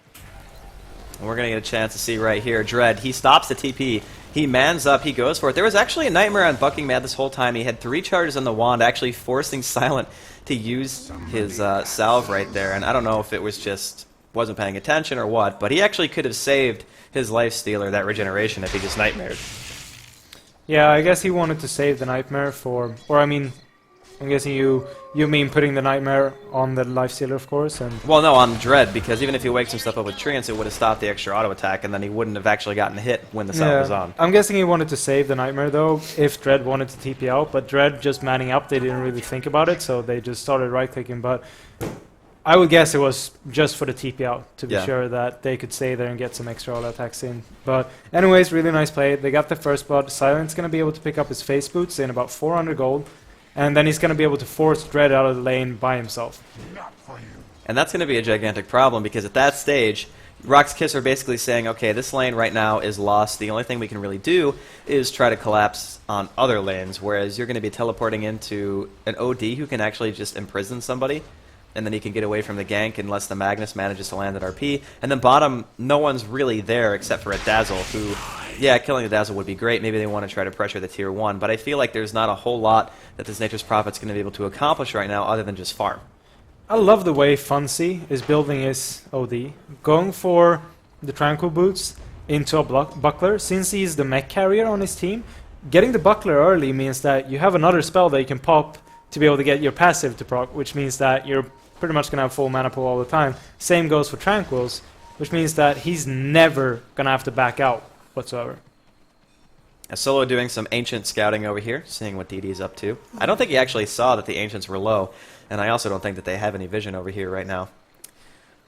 And we're going to get a chance to see right here. Dread, he stops the TP. He mans up. He goes for it. There was actually a Nightmare on Bucking Mad this whole time. He had 3 charges on the wand, actually forcing Silent to use his salve right there. And I don't know if it was just wasn't paying attention or what, but he actually could have saved his life stealer, that regeneration, if he just Nightmared. Yeah, I guess he wanted to save the Nightmare for... Or, I mean, I'm guessing you mean putting the Nightmare on the lifestealer, of course, and... Well, no, on Dread, because even if he wakes himself up with Treants, it would have stopped the extra auto attack, and then he wouldn't have actually gotten hit when the salve was on. I'm guessing he wanted to save the Nightmare, though, if Dread wanted to TP out, but Dread just manning up, they didn't really think about it, so they just started right-clicking, but... I would guess it was just for the TP out, to be sure that they could stay there and get some extra auto attacks in. But anyways, really nice play. They got the first spot. Silent's going to be able to pick up his face boots in about 400 gold. And then he's going to be able to force Dread out of the lane by himself. And that's going to be a gigantic problem, because at that stage, Rock's Kiss are basically saying, okay, this lane right now is lost. The only thing we can really do is try to collapse on other lanes, whereas you're going to be teleporting into an OD who can actually just imprison somebody. And then he can get away from the gank unless the Magnus manages to land at RP. And then bottom, no one's really there except for a Dazzle, who, yeah, killing the Dazzle would be great. Maybe they want to try to pressure the tier 1. But I feel like there's not a whole lot that this Nature's Prophet's going to be able to accomplish right now other than just farm. I love the way Funzy is building his OD. Going for the Tranquil Boots into a Buckler. Since he's the mech carrier on his team, getting the Buckler early means that you have another spell that you can pop to be able to get your passive to proc, which means that you're pretty much going to have full mana pool all the time. Same goes for Tranquils, which means that he's never going to have to back out whatsoever. Solo doing some Ancient scouting over here, seeing what DD's up to. I don't think he actually saw that the Ancients were low, and I also don't think that they have any vision over here right now.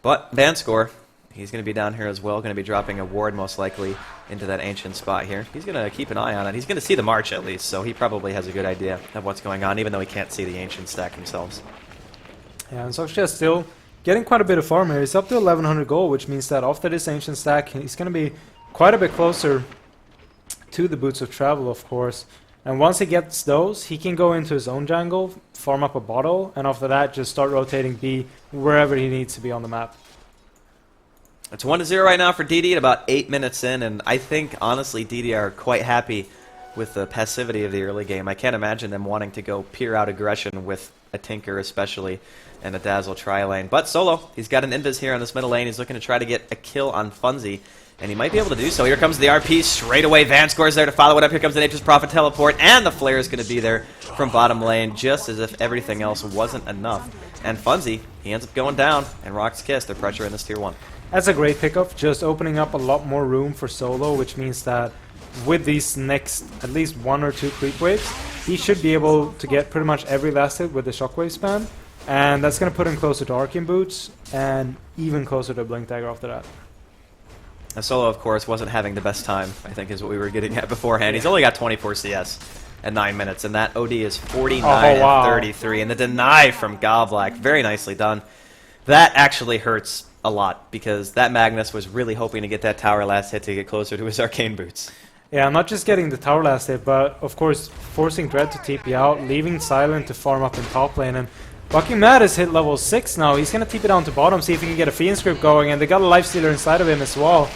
But Banscore, he's going to be down here as well, going to be dropping a ward most likely into that Ancient spot here. He's going to keep an eye on it. He's going to see the March at least, so he probably has a good idea of what's going on, even though he can't see the Ancient stack themselves. Yeah, and Soxia still getting quite a bit of farm here. He's up to 1100 gold, which means that after this Ancient stack, he's going to be quite a bit closer to the Boots of Travel, of course. And once he gets those, he can go into his own jungle, farm up a bottle, and after that, just start rotating B wherever he needs to be on the map. It's 1-0 right now for DD at about 8 minutes in, and I think, honestly, DD are quite happy with the passivity of the early game. I can't imagine them wanting to go pure out aggression with a Tinker especially, and a Dazzle tri-lane. But Solo, he's got an Invis here on this middle lane. He's looking to try to get a kill on Funzy, and he might be able to do so. Here comes the RP straight away. Vanscore's there to follow it up. Here comes the Nature's Prophet teleport, and the Flare is going to be there from bottom lane, just as if everything else wasn't enough. And Funzy, he ends up going down, and Rock's Kiss, they're pressuring this tier 1. That's a great pickup, just opening up a lot more room for Solo, which means that with these next at least 1 or 2 creep waves, he should be able to get pretty much every last hit with the Shockwave spam, and that's going to put him closer to Arcane Boots, and even closer to Blink Dagger after that. Solo, of course, wasn't having the best time, I think is what we were getting at beforehand. He's only got 24 CS at 9 minutes, and that OD is 49 and 33, and the deny from Goblak, very nicely done. That actually hurts a lot, because that Magnus was really hoping to get that tower last hit to get closer to his Arcane Boots. Yeah, not just getting the tower last hit, but of course forcing Dread to TP out, leaving Silent to farm up in top lane, and Bucking Mad has hit level 6 now. He's going to TP down to bottom, see if he can get a Fiend Script going, and they got a Lifestealer inside of him as well.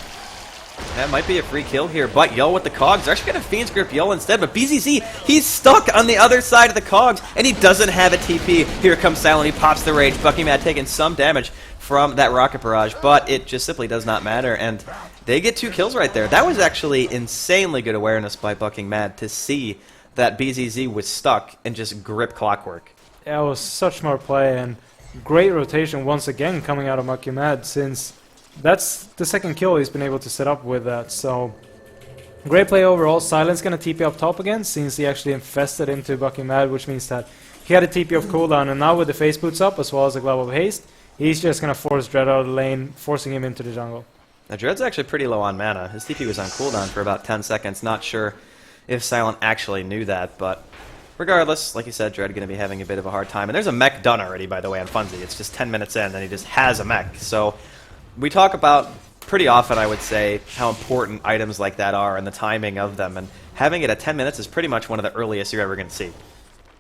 That might be a free kill here, but Yo with the cogs. They're actually going to Fiend Script Yo instead, but BZZ, he's stuck on the other side of the cogs, and he doesn't have a TP. Here comes Silent, he pops the Rage. Bucking Mad taking some damage from that Rocket Barrage, but it just simply does not matter, and they get 2 kills right there. That was actually insanely good awareness by Bucking Mad to see that BZZ was stuck and just grip Clockwork. Yeah, it was such smart play, and great rotation once again coming out of Bucking Mad, since that's the second kill he's been able to set up with that. So great play overall. Silent's going to TP up top again, since he actually infested into Bucking Mad, which means that he had a TP of cooldown, and now with the face boots up as well as a Glove of Haste, he's just going to force Dread out of the lane, forcing him into the jungle. Now Dread's actually pretty low on mana. His TP was on cooldown for about 10 seconds. Not sure if Silent actually knew that, but regardless, like you said, Dread going to be having a bit of a hard time. And there's a mech done already, by the way, on Funzy. It's just 10 minutes in, and he just has a mech. So we talk about pretty often, I would say, how important items like that are and the timing of them. And having it at 10 minutes is pretty much one of the earliest you're ever going to see.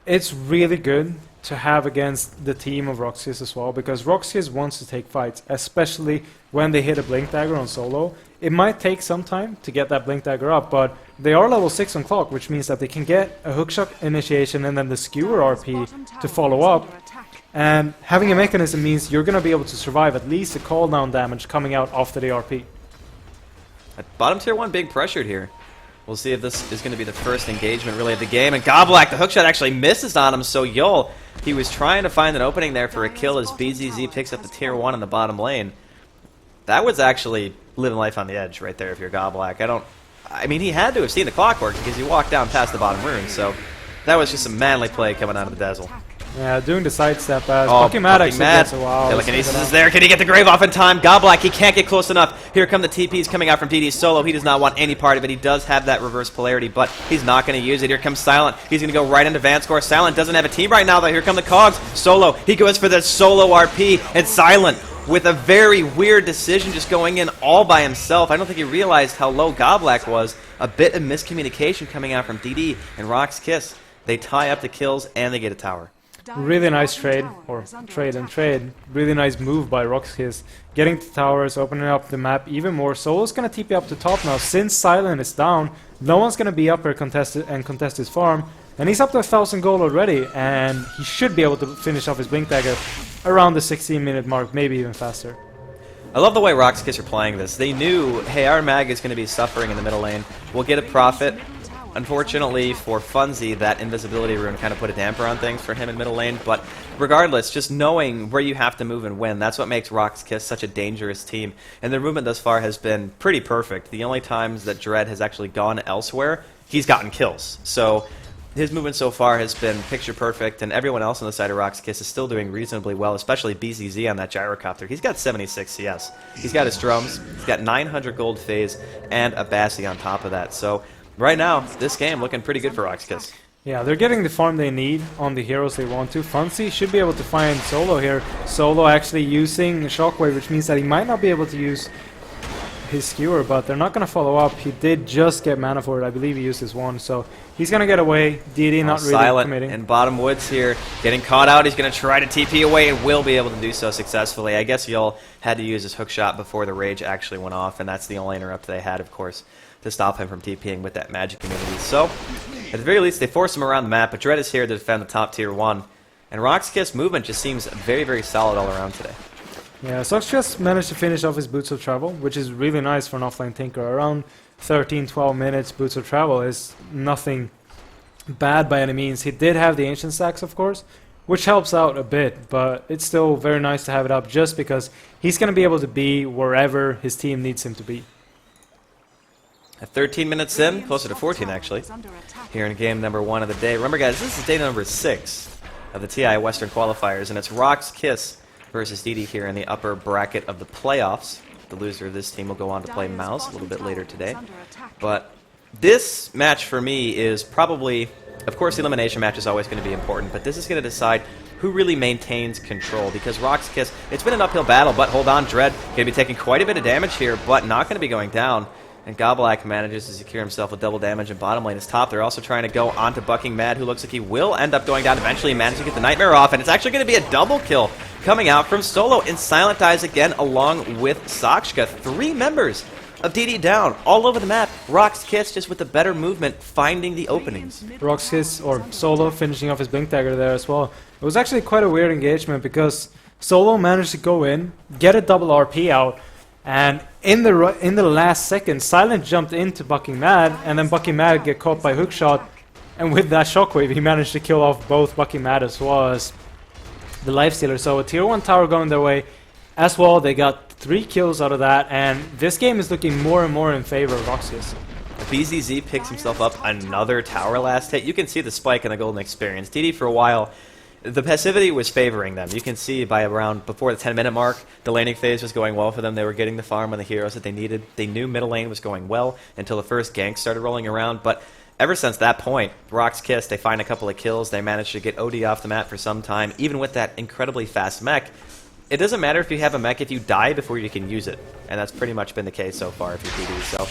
It's really good to have against the team of Roxas as well, because Roxas wants to take fights, especially when they hit a Blink Dagger on solo. It might take some time to get that Blink Dagger up, but they are level 6 on clock, which means that they can get a hookshot initiation and then the skewer RP to follow up. And having a mechanism means you're going to be able to survive at least the cooldown damage coming out after the RP. At bottom tier 1 being pressured here. We'll see if this is going to be the first engagement really of the game. And Goblak, the hookshot actually misses on him, so Yul, he was trying to find an opening there for a kill as BZZ picks up the tier 1 in the bottom lane. That was actually living life on the edge right there if you're Goblak. I mean, he had to have seen the clockwork because he walked down past the bottom rune, so that was just some manly play coming out of the Dazzle. Yeah, doing the sidestep as Bucky Mad actually gets a wow. Telekinesis is there. Can he get the Grave off in time? Goblak, he can't get close enough. Here come the TPs coming out from DD solo. He does not want any part of it. He does have that reverse polarity, but he's not going to use it. Here comes Silent. He's going to go right into Vanscore. Silent doesn't have a team right now, though. Here come the Cogs. Solo. He goes for the solo RP, and Silent, with a very weird decision, just going in all by himself. I don't think he realized how low Goblak was. A bit of miscommunication coming out from DD and Rock's Kiss. They tie up the kills, and they get a tower. Really nice trade, or trade. Really nice move by Roxkiss. Getting to towers, opening up the map even more. Solo's gonna TP up to top now. Since Silent is down, no one's gonna be up here contest his farm. And he's up to 1,000 gold already, and he should be able to finish off his Blink Dagger around the 16-minute mark, maybe even faster. I love the way Rock's Kiss are playing this. They knew, hey, our mag is going to be suffering in the middle lane. We'll get a profit. Unfortunately for Funzy, that invisibility rune kind of put a damper on things for him in middle lane, but regardless, just knowing where you have to move and win, that's what makes Rock's Kiss such a dangerous team. And their movement thus far has been pretty perfect. The only times that Dread has actually gone elsewhere, he's gotten kills. So his movement so far has been picture perfect, and everyone else on the side of Rock's Kiss is still doing reasonably well, especially BZZ on that gyrocopter. He's got 76 CS. He's got his drums, he's got 900 gold phase, and a Bassi on top of that. So right now, this game looking pretty good for Rock's Kiss. Yeah, they're getting the farm they need on the heroes they want to. Funzy should be able to find Solo here. Solo actually using Shockwave, which means that he might not be able to use his skewer, but they're not going to follow up. He did just get mana for it. I believe he used his one, so he's going to get away. DD not really Silent committing. in bottom woods here, getting caught out. He's going to try to TP away and will be able to do so successfully. I guess Yul had to use his hook shot before the rage actually went off, and that's the only interrupt they had, of course, to stop him from TPing with that magic immunity. So, at the very least, they force him around the map, but Dread is here to defend the top tier 1. And Rock's Kiss movement just seems very, very solid all around today. Yeah, Sox just managed to finish off his Boots of Travel, which is really nice for an offline Tinker. Around 13-12 minutes, Boots of Travel is nothing bad by any means. He did have the Ancient Stacks, of course, which helps out a bit, but it's still very nice to have it up just because he's going to be able to be wherever his team needs him to be. At 13 minutes in, closer to 14 actually, here in game number 1 of the day. Remember guys, this is day number 6 of the TI Western Qualifiers, and it's Rock's Kiss versus DD here in the upper bracket of the playoffs. The loser of this team will go on to play Mouse a little bit later today. But this match for me is probably, of course the elimination match is always going to be important, but this is going to decide who really maintains control, because Rock's Kiss, it's been an uphill battle, but hold on, Dread going to be taking quite a bit of damage here, but not going to be going down. And Goblak manages to secure himself with double damage in bottom lane. His top, they're also trying to go onto Bucking Mad, who looks like he will end up going down. Eventually he manages to get the Nightmare off, and it's actually going to be a double kill coming out from Solo. And Silent dies again along with Sakshka. 3 members of DD down all over the map. Rock's Kiss just with the better movement, finding the openings. Rock's Kiss, or Solo, finishing off his Blink Dagger there as well. It was actually quite a weird engagement because Solo managed to go in, get a double RP out, and in the last second, Silent jumped into Bucking Mad, and then Bucking Mad get caught by hookshot, and with that shockwave, he managed to kill off both Bucking Mad as well as the Lifestealer. So a tier 1 tower going their way as well. They got 3 kills out of that, and this game is looking more and more in favor of Roxas. BZZ picks himself up another tower last hit. You can see the spike in the Golden Experience. DD for a while, the passivity was favoring them. You can see by around before the 10-minute mark, the laning phase was going well for them. They were getting the farm on the heroes that they needed. They knew middle lane was going well until the first gank started rolling around. But ever since that point, Rock's Kiss, they find a couple of kills, they manage to get OD off the map for some time, even with that incredibly fast mech. It doesn't matter if you have a mech if you die before you can use it, and that's pretty much been the case so far if you're PD. So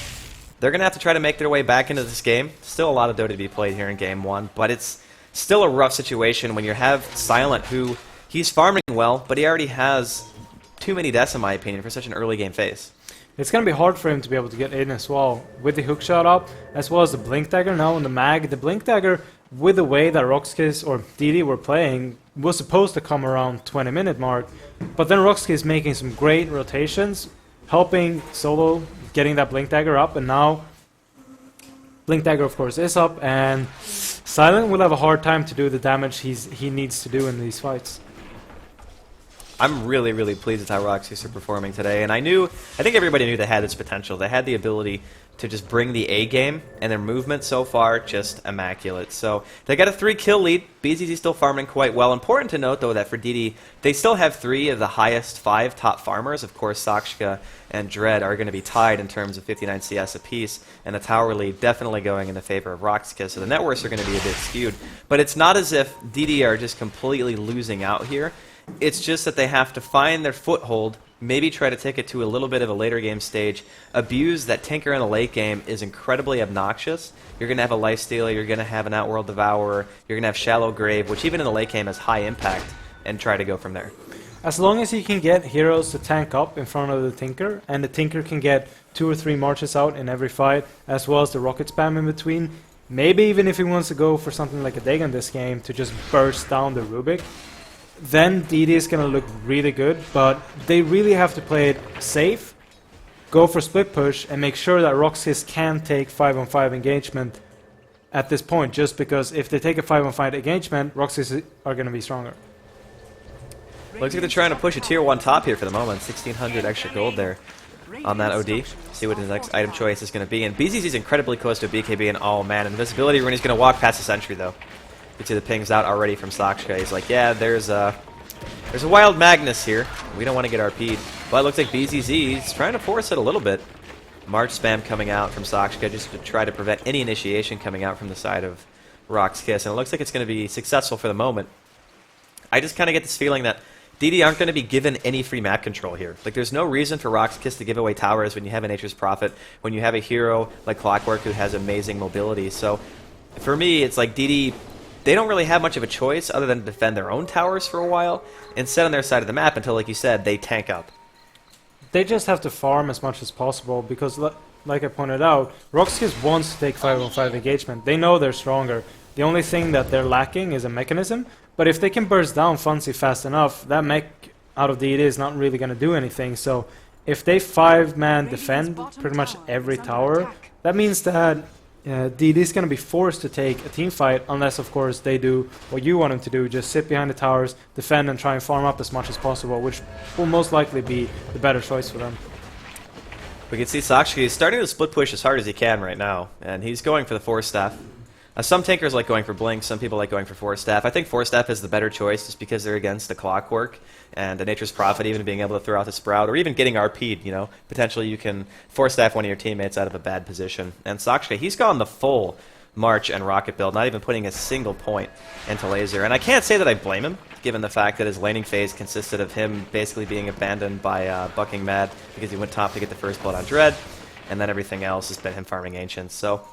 they're going to have to try to make their way back into this game. Still a lot of Dota to be played here in Game 1, but it's still a rough situation when you have Silent, who he's farming well, but he already has too many deaths, in my opinion, for such an early game phase. It's going to be hard for him to be able to get in as well, with the hookshot up, as well as the Blink Dagger now on the mag. The Blink Dagger, with the way that Roxkiss or DD were playing, was supposed to come around 20-minute mark, but then Roxkiss making some great rotations, helping Solo getting that Blink Dagger up, and now Blink Dagger of course is up, and Silent will have a hard time to do the damage he needs to do in these fights. I'm really, really pleased with how Roxkiss are performing today, and I think everybody knew they had this potential. They had the ability to just bring the A game, and their movement so far just immaculate. So they got a 3-kill lead. BZZ still farming quite well. Important to note, though, that for DD, they still have 3 of the highest 5 top farmers. Of course, Sakshka and Dread are going to be tied in terms of 59 CS apiece, and the tower lead definitely going in the favor of Roxkiss. So the net worths are going to be a bit skewed. But it's not as if DD are just completely losing out here. It's just that they have to find their foothold, maybe try to take it to a little bit of a later game stage, abuse that Tinker in the late game is incredibly obnoxious. You're going to have a Lifestealer, you're going to have an Outworld Devourer, you're going to have Shallow Grave, which even in the late game has high impact, and try to go from there. As long as you can get heroes to tank up in front of the Tinker, and the Tinker can get 2 or 3 marches out in every fight, as well as the rocket spam in between, maybe even if he wants to go for something like a Dagon this game to just burst down the Rubik, then DD is going to look really good, but they really have to play it safe, go for split push, and make sure that Roxkiss can take 5-on-5 engagement at this point, just because if they take a 5-on-5 engagement, Roxkiss are going to be stronger. Looks like they're trying to push a tier 1 top here for the moment. 1,600 extra gold there on that OD. See what his next item choice is going to be. And BZZ is incredibly close to a BKB, and oh man, invisibility when he's going to walk past the sentry though. You can see the pings out already from Sakshka. He's like, yeah, there's a wild Magnus here. We don't want to get RP'd. But it looks like BZZ is trying to force it a little bit. March spam coming out from Sakshka just to try to prevent any initiation coming out from the side of Roxkiss. And it looks like it's going to be successful for the moment. I just kind of get this feeling that DD aren't going to be given any free map control here. Like, there's no reason for Roxkiss to give away towers when you have a Nature's Prophet, when you have a hero like Clockwork who has amazing mobility. So, for me, it's like DD, they don't really have much of a choice other than to defend their own towers for a while and sit on their side of the map until, like you said, they tank up. They just have to farm as much as possible because, like I pointed out, Roxkiss wants to take 5-on-5 engagement. They know they're stronger. The only thing that they're lacking is a mechanism. But if they can burst down Fancy fast enough, that mech out of DD is not really going to do anything. So if they 5-man defend pretty much every tower, that means that DD is going to be forced to take a team fight, unless of course they do what you want them to do, just sit behind the towers, defend and try and farm up as much as possible, which will most likely be the better choice for them. We can see Sakshi is starting to split push as hard as he can right now, and he's going for the Force Staff. Some tankers like going for Blink, some people like going for Force Staff. I think Force Staff is the better choice just because they're against the Clockwork and the Nature's Prophet, even being able to throw out the Sprout, or even getting RP'd, you know. Potentially you can Force Staff one of your teammates out of a bad position. And Sakshi, he's gone the full March and Rocket build, not even putting a single point into Laser. And I can't say that I blame him, given the fact that his laning phase consisted of him basically being abandoned by Bucking Mad because he went top to get the first blood on Dread, and then everything else has been him farming Ancients. So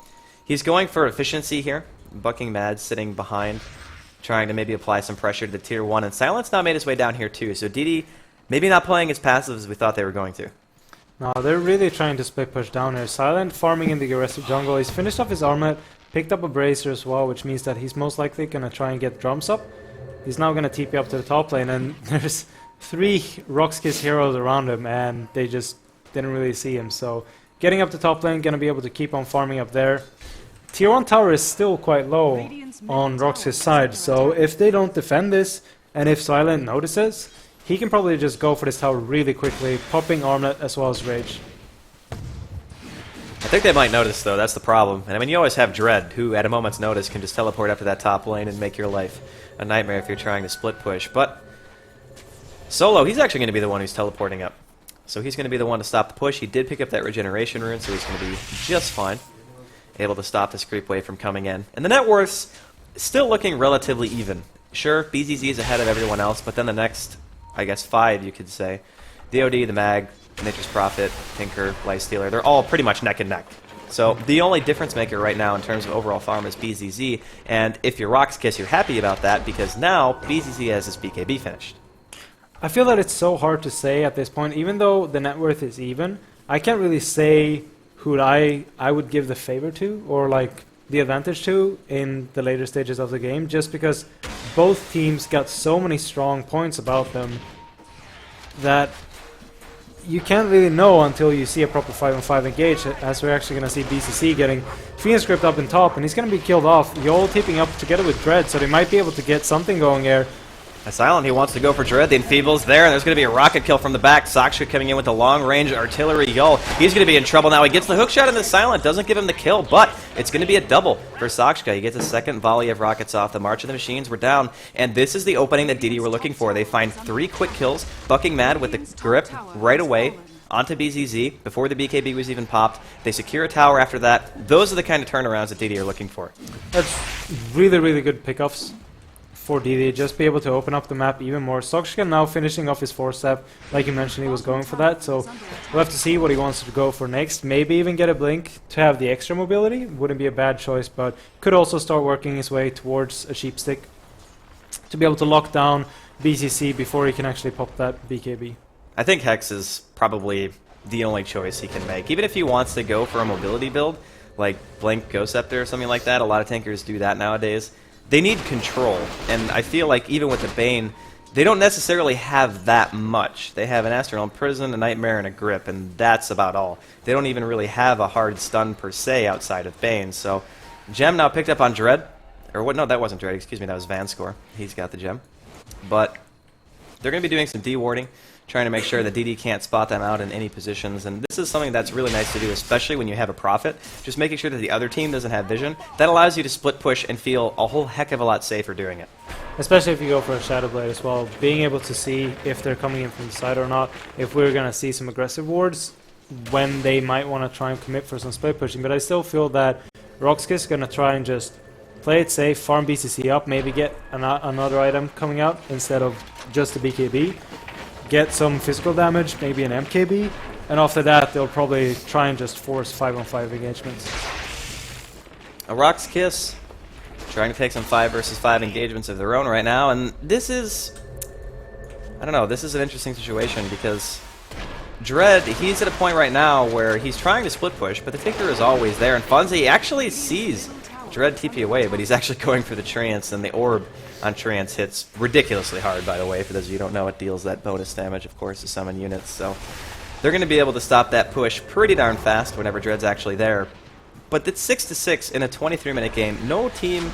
he's going for efficiency here. Bucking Mad sitting behind, trying to maybe apply some pressure to the tier 1. And Silence now made his way down here too. So DD maybe not playing as passive as we thought they were going to. No, they're really trying to split push down here. Silent farming in the aggressive jungle. He's finished off his armlet, picked up a bracer as well, which means that he's most likely going to try and get drums up. He's now going to TP up to the top lane, and there's 3 Roxkiss heroes around him, and they just didn't really see him. So getting up to top lane, going to be able to keep on farming up there. Tier 1 tower is still quite low on Rox's side, so if they don't defend this, and if Silent notices, he can probably just go for this tower really quickly, popping Armlet as well as Rage. I think they might notice, though. That's the problem. And I mean, you always have Dread, who at a moment's notice can just teleport up to that top lane and make your life a nightmare if you're trying to split push. But Solo, he's actually going to be the one who's teleporting up. So he's going to be the one to stop the push. He did pick up that regeneration rune, so he's going to be just fine. able to stop this creep wave from coming in. And the net worth's still looking relatively even. Sure, BZZ is ahead of everyone else, but then the next, I guess, 5, you could say. DOD, the Mag, Nature's Prophet, Tinker, Lifestealer, they're all pretty much neck and neck. So the only difference maker right now in terms of overall farm is BZZ, and if you're Roxkiss, you're happy about that because now BZZ has his BKB finished. I feel that it's so hard to say at this point, even though the net worth is even, I can't really say who I would give the favor to or like the advantage to in the later stages of the game, just because both teams got so many strong points about them that you can't really know until you see a proper 5-on-5 engage, as we're actually going to see BCC getting Phoenix Script up in top, and he's going to be killed off. Yol tipping up together with Dread, so they might be able to get something going here. Silent, he wants to go for Dread. The Enfeeble's there, and there's going to be a rocket kill from the back. Sakshka coming in with the long-range artillery. Yol, he's going to be in trouble now. He gets the hook shot in the Silent, doesn't give him the kill, but it's going to be a double for Sakshka. He gets a second volley of rockets off. The March of the Machines were down, and this is the opening that DD were looking for. They find 3 quick kills, bucking Mad with the grip right away onto BZZ before the BKB was even popped. They secure a tower after that. Those are the kind of turnarounds that DD are looking for. That's really, really good pickups for DD, just be able to open up the map even more. Sakshka now finishing off his 4-step, like you mentioned, he was going for that, so we'll have to see what he wants to go for next. Maybe even get a blink to have the extra mobility, wouldn't be a bad choice, but could also start working his way towards a sheep stick to be able to lock down BCC before he can actually pop that BKB. I think Hex is probably the only choice he can make. Even if he wants to go for a mobility build, like Blink Ghost Scepter or something like that, a lot of tankers do that nowadays. They need control, and I feel like even with the Bane, they don't necessarily have that much. They have an Astral Prison, a Nightmare, and a Grip, and that's about all. They don't even really have a hard stun per se outside of Bane, so Gem now picked up on Dread. Or what? No, that wasn't Dread, excuse me, that was Vanscore. He's got the Gem. But they're going to be doing some D-warding, trying to make sure that DD can't spot them out in any positions, and this is something that's really nice to do, especially when you have a Prophet, just making sure that the other team doesn't have vision. That allows you to split push and feel a whole heck of a lot safer doing it. Especially if you go for a Shadow Blade as well, being able to see if they're coming in from the side or not, if we're going to see some aggressive wards, when they might want to try and commit for some split pushing, but I still feel that Roxkiss is going to try and just play it safe, farm BCC up, maybe get another item coming out instead of just a BKB. Get some physical damage, maybe an MKB, and after that they'll probably try and just force 5-on-5 engagements. A Roxkiss trying to take some 5 versus 5 engagements of their own right now, and this is, I don't know, this is an interesting situation because Dread, he's at a point right now where he's trying to split push, but the Tinker is always there, and Fonzie actually sees Dread TP away, but he's actually going for the Trance, and the Orb on Trance hits ridiculously hard, by the way. For those of you who don't know, it deals that bonus damage, of course, to summon units. So they're going to be able to stop that push pretty darn fast whenever Dread's actually there. But it's 6-6 in a 23-minute game. No team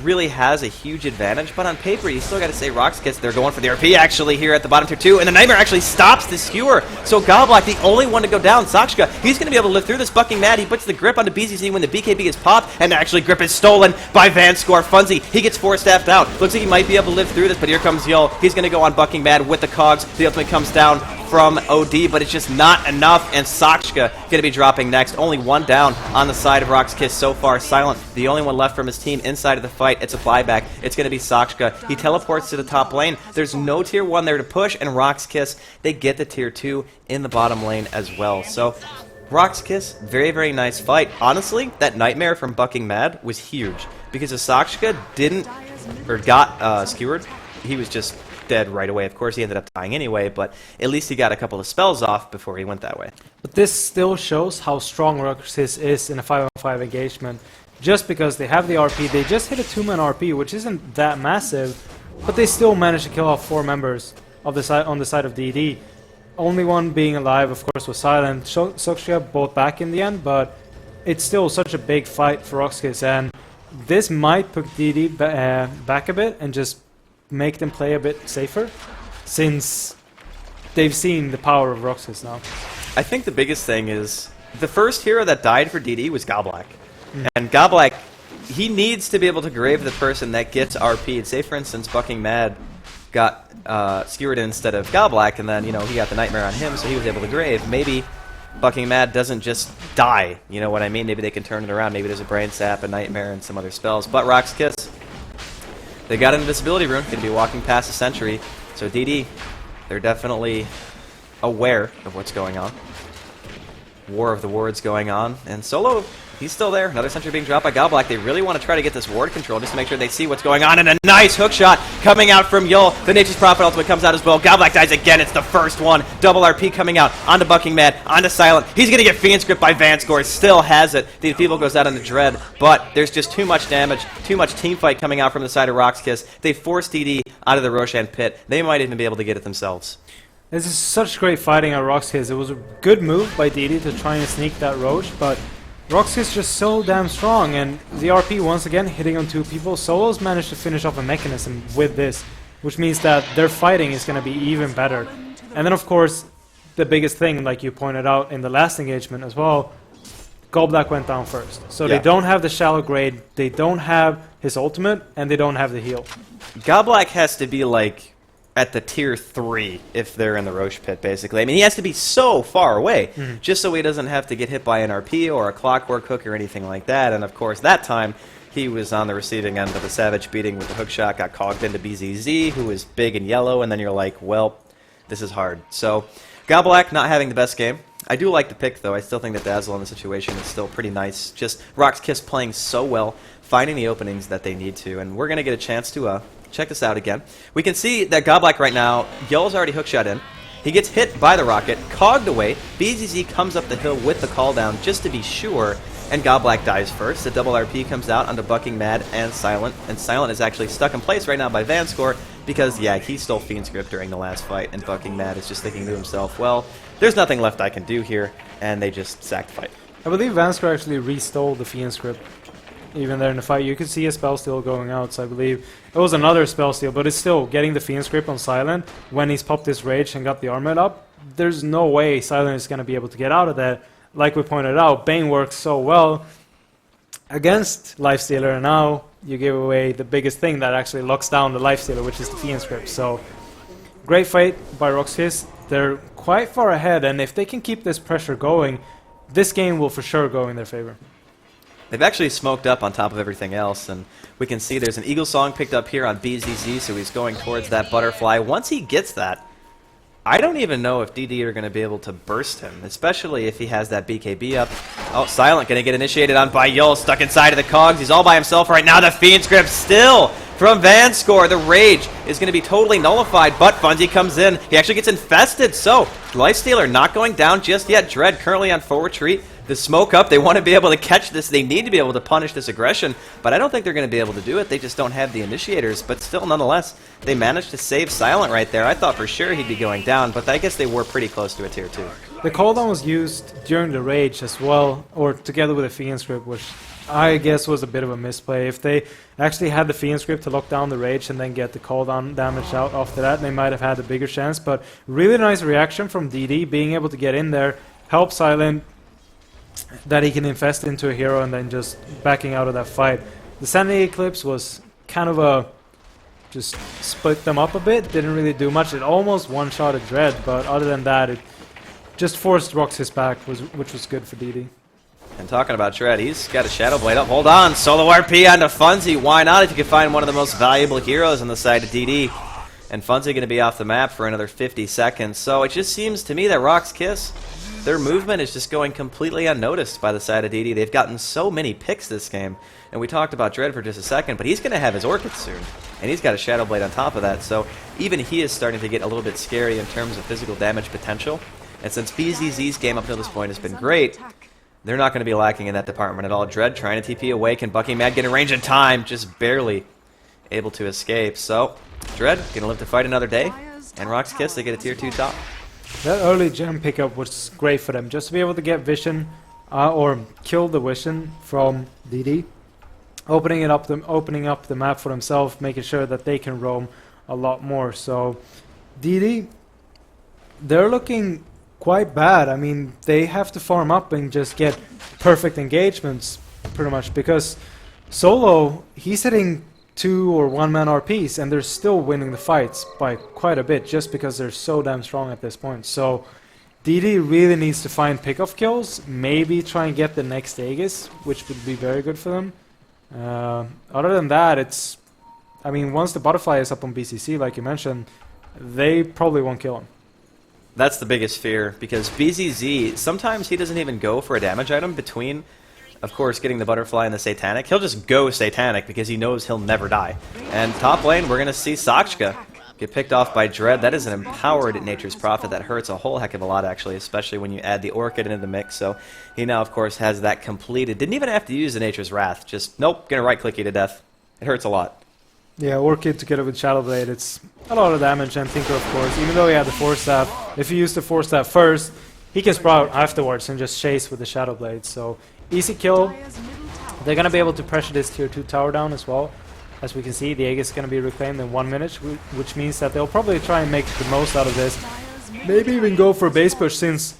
really has a huge advantage, but on paper, you still got to say Roxkiss, they're going for the RP actually here at the bottom tier 2, and the Nightmare actually stops the skewer. So Goblok, the only one to go down. Sakshka, he's going to be able to live through this bucking Mad. He puts the grip onto BZZ when the BKB is popped, and actually grip is stolen by Vanscore. Funzy, he gets 4-staffed out. Looks like he might be able to live through this, but here comes Yol. He's going to go on bucking Mad with the cogs. The ultimate comes down from OD, but it's just not enough, and Sakshka going to be dropping next. Only one down on the side of Roxkiss so far. Silent, the only one left from his team inside of the fight. It's a buyback. It's going to be Sakshka. He teleports to the top lane. There's no tier 1 there to push, and Roxkiss, they get the tier 2 in the bottom lane as well. So Roxkiss, very, very nice fight. Honestly, that Nightmare from bucking Mad was huge, because if Sakshka didn't, or got skewered, he was just dead right away. Of course, he ended up dying anyway, but at least he got a couple of spells off before he went that way. But this still shows how strong Roxkiss is in a 5-on-5 engagement. Just because they have the RP, they just hit a 2-man RP, which isn't that massive, but they still managed to kill off 4 members of the on the side of DD. Only one being alive, of course, was Silent. Sakshka both back in the end, but it's still such a big fight for Roxkiss, and this might put DD back a bit and just make them play a bit safer, since they've seen the power of Roxkiss now. I think the biggest thing is the first hero that died for DD was Goblok. And Goblok, he needs to be able to grave the person that gets RP'd. Say, for instance, bucking Mad got skewered instead of Goblok, and then, you know, he got the Nightmare on him, so he was able to grave. Maybe Bucking Mad doesn't just die. You know what I mean? Maybe they can turn it around. Maybe there's a Brain Sap, a Nightmare, and some other spells. But Rock's Kiss, they got an Invisibility Rune. Going to be walking past a Sentry. So DD, they're definitely aware of what's going on. War of the Wards going on. And Solo, he's still there. Another Sentry being dropped by Galblack. They really want to try to get this ward control just to make sure they see what's going on. And a nice hook shot coming out from Yul. The Nature's Prophet ultimate comes out as well. Galblack dies again. It's the first one. Double RP coming out onto Bucking Mad, onto Silent. He's going to get Fiend's Grip by Vanscore. Still has it. The Enfeeble goes out on the Dread, but there's just too much damage, too much team fight coming out from the side of Rock's Kiss. They forced DD out of the Roshan pit. They might even be able to get it themselves. This is such great fighting at Roxkiss. It was a good move by DD to try and sneak that Roche, but Roxkiss just so damn strong, and the RP once again hitting on 2 people. Solos managed to finish off a mechanism with this, which means that their fighting is going to be even better. And then of course, the biggest thing, like you pointed out in the last engagement as well, Golblack went down first. So they don't have the shallow grade, they don't have his ultimate, and they don't have the heal. Golblack has to be like at the tier 3 if they're in the Roche pit, basically. I mean, he has to be so far away just so he doesn't have to get hit by an RP or a Clockwork Hook or anything like that. And of course, that time he was on the receiving end of a Savage beating with the hook shot, got cogged into BZZ, who is big and yellow, and then you're like, well, this is hard. So, Golblack not having the best game. I do like the pick, though. I still think that Dazzle in the situation is still pretty nice. Just Rock's Kiss playing so well, finding the openings that they need to. And we're going to get a chance to check this out again. We can see that Golblack right now, Yell's already hookshot in. He gets hit by the rocket, cogged away. BZZ comes up the hill with the call down just to be sure, and Golblack dies first. The double RP comes out onto Bucking Mad and Silent is actually stuck in place right now by Vanscore because, yeah, he stole Fiend's Grip during the last fight, and Bucking Mad is just thinking to himself, well, there's nothing left I can do here, and they just sacked the fight. I believe Vanscore actually restole the Fiend's Grip. Even there in the fight, you could see a spell steal going out, so I believe it was another spell steal, but it's still getting the Fiend's Grip on Silent when he's popped his rage and got the armor up. There's no way Silent is going to be able to get out of that. Like we pointed out, Bane works so well against Lifestealer, and now you give away the biggest thing that actually locks down the Lifestealer, which is the Fiend's Grip. So, great fight by Roxkiss. They're quite far ahead, and if they can keep this pressure going, this game will for sure go in their favor. They've actually smoked up on top of everything else, and we can see there's an Eagle Song picked up here on BZZ, so he's going towards that Butterfly. Once he gets that, I don't even know if DD are going to be able to burst him, especially if he has that BKB up. Oh, Silent going to get initiated on by Yul, stuck inside of the cogs. He's all by himself right now. The Fiend's Grip still from Vanscore. The Rage is going to be totally nullified, but Funzy comes in. He actually gets infested, so Lifestealer not going down just yet. Dread currently on full retreat. The smoke up, they want to be able to catch this. They need to be able to punish this aggression, but I don't think they're going to be able to do it. They just don't have the initiators, but still, nonetheless, they managed to save Silent right there. I thought for sure he'd be going down, but I guess they were pretty close to a tier 2. The cooldown was used during the Rage as well, or together with the Fiend's Grip, which I guess was a bit of a misplay. If they actually had the Fiend's Grip to lock down the Rage and then get the cooldown damage out after that, they might have had a bigger chance, but really nice reaction from DD, being able to get in there, help Silent, that he can invest into a hero and then just backing out of that fight. The Sanity Eclipse was kind of a just split them up a bit, didn't really do much. It almost one-shotted Dread, but other than that, it just forced Roxas back, which was good for DD. And talking about Dread, he's got a Shadow Blade up. Hold on, solo RP onto Funzy. Why not if you can find one of the most valuable heroes on the side of DD? And Funzy going to be off the map for another 50 seconds. So it just seems to me that Rock's Kiss, their movement is just going completely unnoticed by the side of DD. They've gotten so many picks this game. And we talked about Dread for just a second, but he's going to have his Orchid soon. And he's got a Shadow Blade on top of that. So even he is starting to get a little bit scary in terms of physical damage potential. And since BZZ's game up until this point has been great, they're not going to be lacking in that department at all. Dread trying to TP away. Can Bucking Mad get in range in time? Just barely able to escape. So Dread going to live to fight another day. And Rock's Kiss, they get a tier 2 top. That early gem pickup was great for them, just to be able to get Vision or kill the Vision from DD, opening up the map for themselves, making sure that they can roam a lot more. So DD, they're looking quite bad. I mean, they have to farm up and just get perfect engagements pretty much, because Solo, he's hitting 2 or 1-man RPs and they're still winning the fights by quite a bit just because they're so damn strong at this point. So DD really needs to find pickoff kills, maybe try and get the next Aegis, which would be very good for them. Other than that, it's... I mean, once the butterfly is up on BCC, like you mentioned, they probably won't kill him. That's the biggest fear, because BZZ, sometimes he doesn't even go for a damage item between, of course, getting the butterfly and the satanic. He'll just go satanic because he knows he'll never die. And top lane, we're going to see Sakshka get picked off by Dread. That is an empowered Nature's Prophet that hurts a whole heck of a lot, actually, especially when you add the Orchid into the mix. So he now, of course, has that completed. Didn't even have to use the Nature's Wrath. Just, nope, going to right-click you to death. It hurts a lot. Yeah, Orchid together with Shadowblade, it's a lot of damage, and Tinker, of course, even though he had the Force Staff, if you use the Force Staff first, he can Sprout afterwards and just chase with the Shadowblade. So, easy kill. They're going to be able to pressure this tier 2 tower down as well. As we can see, the Aegis is going to be reclaimed in 1 minute, which means that they'll probably try and make the most out of this. Maybe even go for a base push, since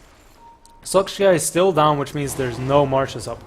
Sakshka is still down, which means there's no marches up.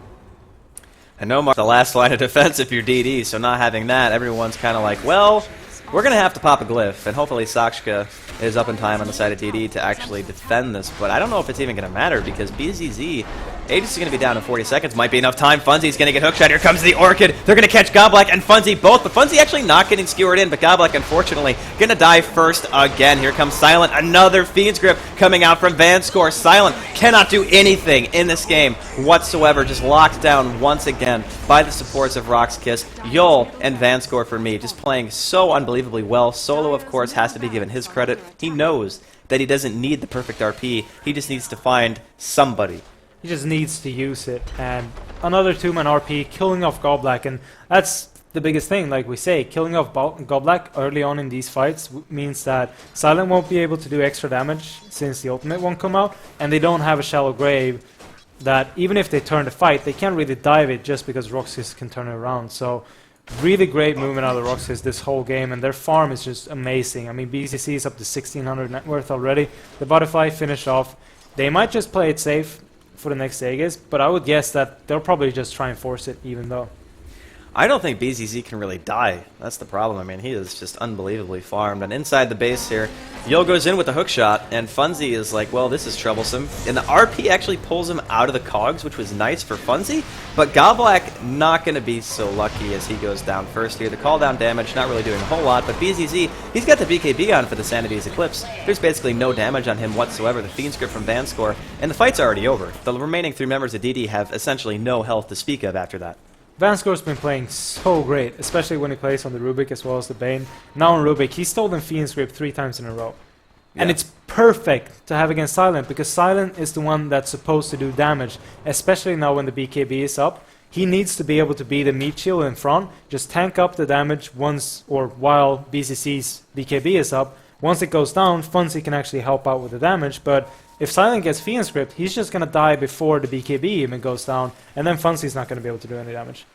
And no march, the last line of defense if you're DD, so not having that, everyone's kind of like, well, we're going to have to pop a glyph, and hopefully Sakshka is up in time on the side of DD to actually defend this, but I don't know if it's even going to matter, because BZZ, Aegis is going to be down in 40 seconds, might be enough time. Funzy's going to get hookshot, here comes the Orchid, they're going to catch Goblak and Funzy both, but Funzy actually not getting skewered in, but Goblak unfortunately going to die first again. Here comes Silent, another Fiend's Grip coming out from Vanscore. Silent cannot do anything in this game whatsoever, just locked down once again by the supports of Rock's Kiss. Yul and Vanscore for me, just playing so unbelievably well. Solo, of course, has to be given his credit. He knows that he doesn't need the perfect RP, he just needs to find somebody. He just needs to use it, and another 2-man RP, killing off Goblak, and that's the biggest thing, like we say, killing off Goblak early on in these fights means that Silent won't be able to do extra damage since the ultimate won't come out, and they don't have a shallow grave that even if they turn the fight, they can't really dive it just because Roxas can turn it around. So really great movement out of Roxas this whole game, and their farm is just amazing. I mean, BCC is up to 1600 net worth already. The butterfly finished off. They might just play it safe for the next Aegis, but I would guess that they'll probably just try and force it even though. I don't think BZZ can really die. That's the problem. I mean, he is just unbelievably farmed. And inside the base here, Yul goes in with the hook shot, and Funzy is like, well, this is troublesome. And the RP actually pulls him out of the cogs, which was nice for Funzy, but Goblak not going to be so lucky as he goes down first here. The call down damage not really doing a whole lot, but BZZ, he's got the BKB on for the Sanity's Eclipse. There's basically no damage on him whatsoever. The Fiend's Grip from Vanscore, and the fight's already over. The remaining 3 members of DD have essentially no health to speak of after that. Vanscore's been playing so great, especially when he plays on the Rubik as well as the Bane. Now on Rubik, he's stolen Fiend's Grip 3 times in a row. Yeah. And it's perfect to have against Silent, because Silent is the one that's supposed to do damage, especially now when the BKB is up. He needs to be able to be the meat shield in front, just tank up the damage once or while BCC's BKB is up. Once it goes down, Funzy can actually help out with the damage, but if Silent gets Fiend's Grip, he's just going to die before the BKB even goes down, and then Funzy's not going to be able to do any damage.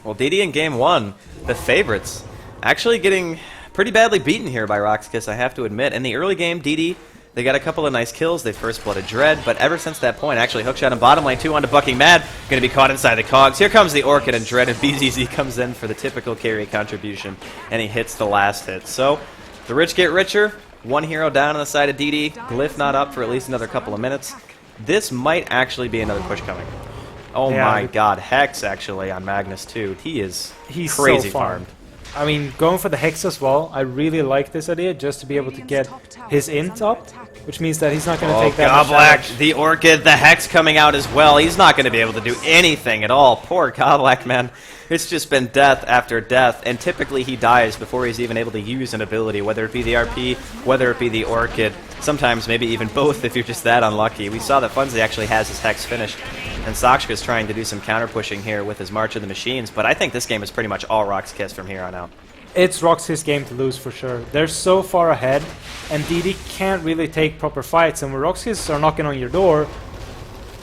Well, DD in Game 1, the favorites, actually getting pretty badly beaten here by Roxkiss, I have to admit. In the early game, DD, they got a couple of nice kills. They first blooded Dread, but ever since that point, actually hookshot in bottom lane 2 onto Bucking Mad, going to be caught inside the cogs. Here comes the Orchid and Dread, and BZZ comes in for the typical carry contribution, and he hits the last hit. So, the rich get richer. 1 hero down on the side of DD. Glyph not up for at least another couple of minutes. This might actually be another push coming. Oh yeah, my god, Hex actually on Magnus too. He's crazy so farmed. I mean, going for the Hex as well, I really like this idea, just to be able to get his int up, which means that he's not going to take that much damage. The Orchid, the Hex coming out as well. He's not going to be able to do anything at all. Poor Goblak, man. It's just been death after death, and typically he dies before he's even able to use an ability, whether it be the RP, whether it be the Orchid, sometimes maybe even both if you're just that unlucky. We saw that Funzy actually has his Hex finished, and Sakshka's trying to do some counter-pushing here with his March of the Machines, but I think this game is pretty much all Rock's Kiss from here on out. It's Rox's game to lose for sure. They're so far ahead, and DD can't really take proper fights, and when Rox's are knocking on your door,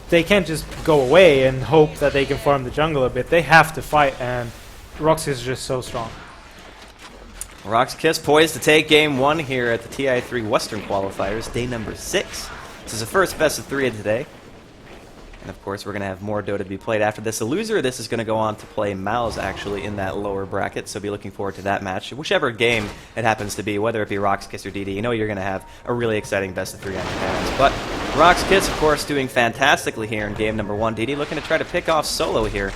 they can't just go away and hope that they can farm the jungle a bit. They have to fight, and Roxas is just so strong. Rock's Kiss poised to take Game 1 here at the TI3 Western Qualifiers, day number 6. This is the first best of 3 of today. And of course, we're going to have more Dota to be played after this. The loser of this is going to go on to play Mouse, actually, in that lower bracket, so be looking forward to that match. Whichever game it happens to be, whether it be Rock's Kiss or DD, you know you're going to have a really exciting best of 3 on your hands. But Rock's Kiss, of course, doing fantastically here in game number 1. DD looking to try to pick off Solo here.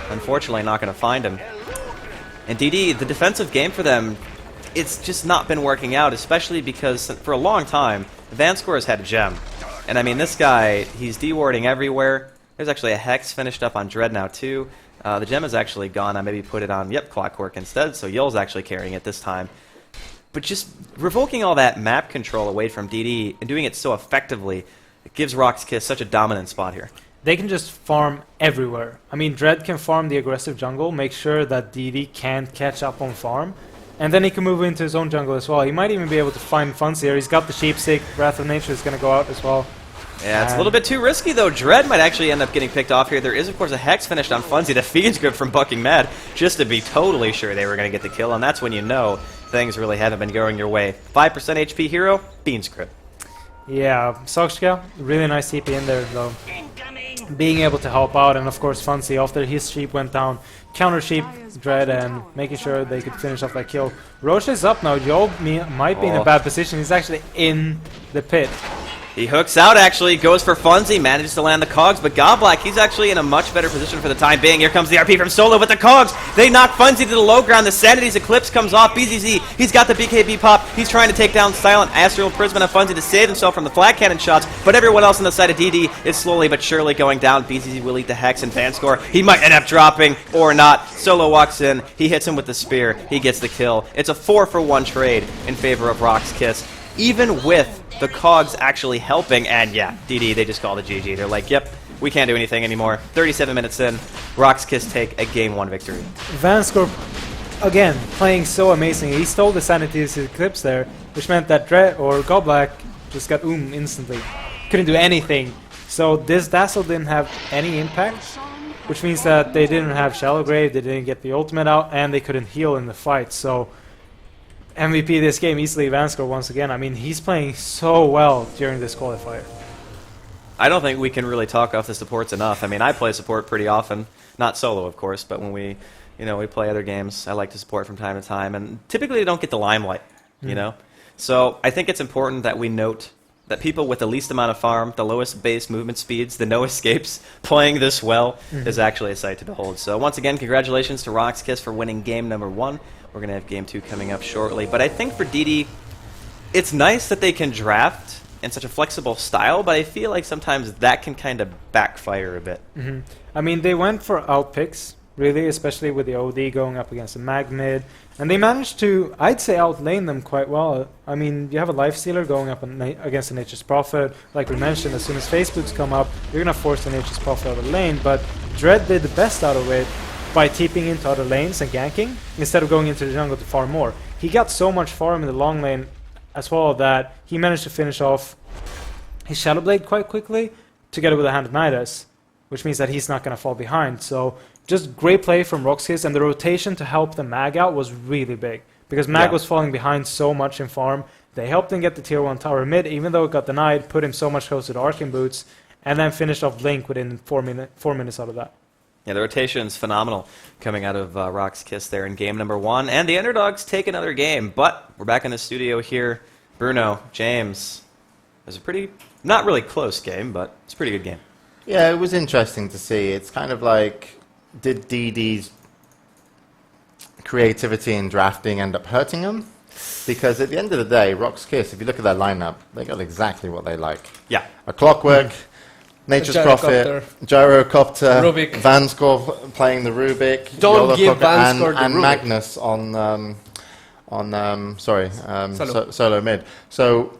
Unfortunately, not going to find him. And DD, the defensive game for them, it's just not been working out, especially because for a long time, Vanscore has had a gem. And I mean, this guy, he's dewarding everywhere. There's actually a Hex finished up on Dread now, too. The gem is actually gone. I maybe put it on, Clockwork instead, so Yul's actually carrying it this time. But just revoking all that map control away from DD and doing it so effectively, it gives Rock's Kiss such a dominant spot here. They can just farm everywhere. I mean, Dread can farm the aggressive jungle, make sure that DD can't catch up on farm, and then he can move into his own jungle as well. He might even be able to find Funzy here. He's got the Sheepstick, Wrath of Nature is going to go out as well. Yeah, it's a little bit too risky, though. Dread might actually end up getting picked off here. There is, of course, a Hex finished on Funzy. The Fiend's Grip from Bucking Mad, just to be totally sure they were going to get the kill, and that's when you know things really haven't been going your way. 5% HP hero, Fiend's Grip. Yeah, Soxka, really nice TP in there, though. Being able to help out, and of course Funzy, after his sheep went down, counter sheep Dread and making sure they could finish off that kill. Roche is up now. Yul might be in a bad position. He's actually in the pit. He hooks out, actually, goes for Funzy, manages to land the Cogs, but Godblack, he's actually in a much better position for the time being. Here comes the RP from Solo with the Cogs. They knock Funzy to the low ground. The Sanity's Eclipse comes off. BZZ, he's got the BKB pop. He's trying to take down Silent Astral Prism and Funzy to save himself from the flat cannon shots, but everyone else on the side of DD is slowly but surely going down. BZZ will eat the Hex and Vanscore. He might end up dropping or not. Solo walks in. He hits him with the spear. He gets the kill. It's a 4-for-1 trade in favor of Rock's Kiss, even with the Cogs actually helping, and yeah, DD, they just call it GG. They're like, yep, we can't do anything anymore. 37 minutes in, Rock's Kiss take a Game 1 victory. Vanscore, again, playing so amazing. He stole the Sanity's Eclipse there, which meant that Dread or Godblack just got instantly. Couldn't do anything. So this Dazzle didn't have any impact, which means that they didn't have Shallow Grave, they didn't get the ultimate out, and they couldn't heal in the fight. So MVP this game, easily Vanscore once again. I mean, he's playing so well during this qualifier. I don't think we can really talk off the supports enough. I mean, I play support pretty often, not solo, of course, but when we play other games, I like to support from time to time, and typically they don't get the limelight, you know? So I think it's important that we note that people with the least amount of farm, the lowest base movement speeds, the no escapes, playing this well is actually a sight to behold. So once again, congratulations to Rock's Kiss for winning game number 1. We're going to have game 2 coming up shortly. But I think for DD, it's nice that they can draft in such a flexible style, but I feel like sometimes that can kind of backfire a bit. I mean, they went for outpicks, really, especially with the OD going up against the Mag mid. And they managed to, I'd say, outlane them quite well. I mean, you have a Lifestealer going up against the Nature's Prophet. Like we mentioned, as soon as Face Boots come up, you're going to force the Nature's Prophet out of the lane. But Dread did the best out of it by TPing into other lanes and ganking, instead of going into the jungle to farm more. He got so much farm in the long lane as well that he managed to finish off his Shadow Blade quite quickly, together with a Hand of Nidus, which means that he's not going to fall behind. So just great play from Rock's Kiss, and the rotation to help the Mag out was really big, because Mag was falling behind so much in farm. They helped him get the tier 1 tower mid, even though it got denied, put him so much closer to Arcane Boots, and then finished off Blink within 4 minutes out of that. Yeah, the rotation's phenomenal coming out of Rock's Kiss there in game number 1. And the underdogs take another game. But we're back in the studio here. Bruno, James, it was a pretty, not really close game, but it's a pretty good game. Yeah, it was interesting to see. It's kind of like, did DD's creativity in drafting end up hurting them? Because at the end of the day, Rock's Kiss, if you look at their lineup, they got exactly what they like. Yeah. A Clockwork, Nature's Prophet, Gyrocopter, Rubik. Vanscore playing the Rubik, Don't give Yolocopter, Vanscore the and Rubik. Magnus solo mid. So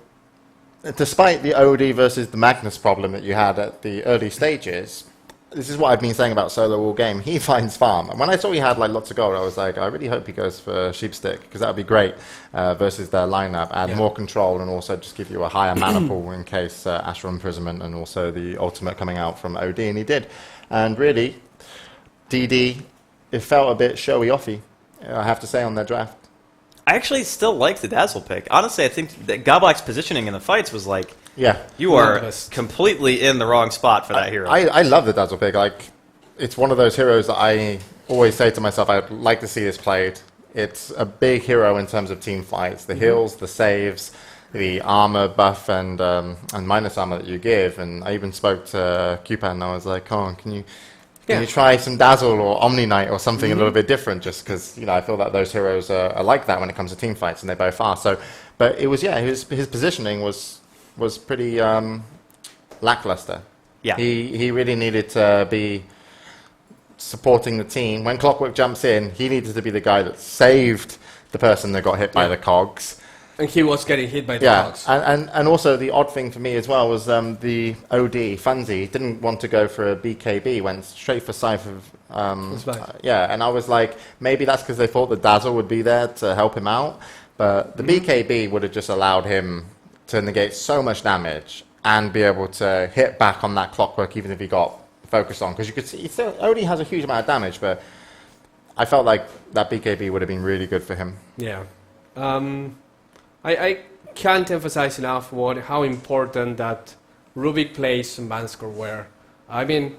despite the OD versus the Magnus problem that you had at the early stages, this is what I've been saying about Solo all game. He finds farm. And when I saw he had like lots of gold, I was like, I really hope he goes for Sheepstick, because that would be great versus their lineup. Add more control and also just give you a higher mana pool in case Astral Imprisonment and also the ultimate coming out from OD, and he did. And really, DD, it felt a bit showy-offy, I have to say, on their draft. I actually still like the Dazzle pick. Honestly, I think that Godblack's positioning in the fights was like, Yeah. you are completely in the wrong spot for that hero. I love the Dazzle pick. Like, it's one of those heroes that I always say to myself, I'd like to see this played. It's a big hero in terms of team fights. The heals, the saves, the armor buff and minus armor that you give. And I even spoke to Cupan and I was like, "Oh, can you try some Dazzle or Omni Knight or something a little bit different?" Just because I feel that those heroes are like that when it comes to team fights, and they both are. So, but it was his positioning was pretty lackluster. Yeah. He really needed to be supporting the team. When Clockwork jumps in, he needed to be the guy that saved the person that got hit by the cogs. And he was getting hit by the cogs. And also the odd thing for me as well was the OD, Funzy, didn't want to go for a BKB, went straight for Scythe of... and I was like, maybe that's because they thought the Dazzle would be there to help him out, but the BKB would have just allowed him to negate so much damage and be able to hit back on that Clockwork even if he got focused on, because you could see, OD has a huge amount of damage, but I felt like that BKB would have been really good for him. Yeah. I can't emphasize enough how important that Rubik plays and Banskor were. I mean,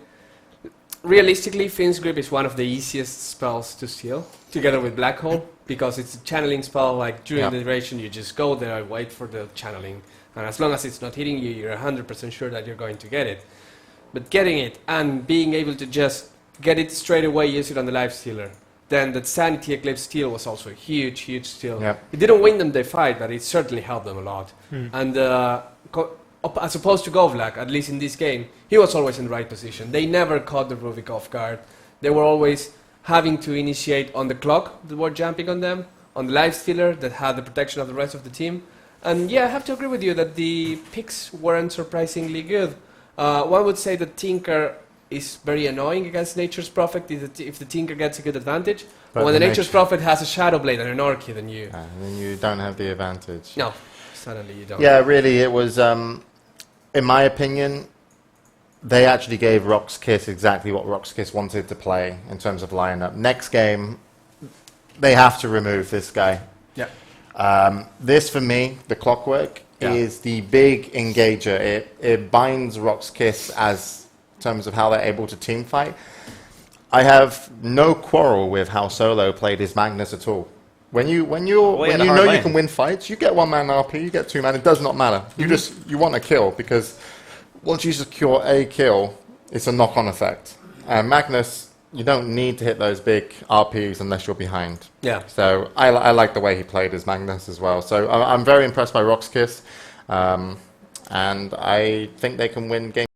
realistically, Finn's Grip is one of the easiest spells to steal, together with Black Hole, because it's a channeling spell. Like during the duration, you just go there and wait for the channeling, and as long as it's not hitting you, you're 100% sure that you're going to get it. But getting it and being able to just get it straight away, use it on the Life Stealer. Then that Sanity Eclipse steal was also a huge, huge steal. Yep. It didn't win them the fight, but it certainly helped them a lot. And as opposed to Govlak, at least in this game, he was always in the right position. They never caught the Rubik off guard. They were always having to initiate on the clock that were jumping on them, on the Life Stealer that had the protection of the rest of the team. And yeah, I have to agree with you that the picks weren't surprisingly good. One would say that Tinker is very annoying against Nature's Prophet if the Tinker gets a good advantage. But when the Nature's Prophet has a Shadow Blade and an Orchid, then you don't have the advantage. No, suddenly you don't. Yeah, really, it was, in my opinion, they actually gave Rock's Kiss exactly what Rock's Kiss wanted to play in terms of lineup. Next game, they have to remove this guy. Yeah. This, for me, the Clockwork, is the big engager. It binds Rock's Kiss as in terms of how they're able to team fight. I have no quarrel with how Solo played his Magnus at all. When you know you can win fights, you get 1 man RP, you get 2 man. It does not matter. You want a kill, because once you secure a kill, it's a knock-on effect. And Magnus, you don't need to hit those big RPs unless you're behind. Yeah. So I like the way he played his Magnus as well. So I'm very impressed by Rock's Kiss, and I think they can win games.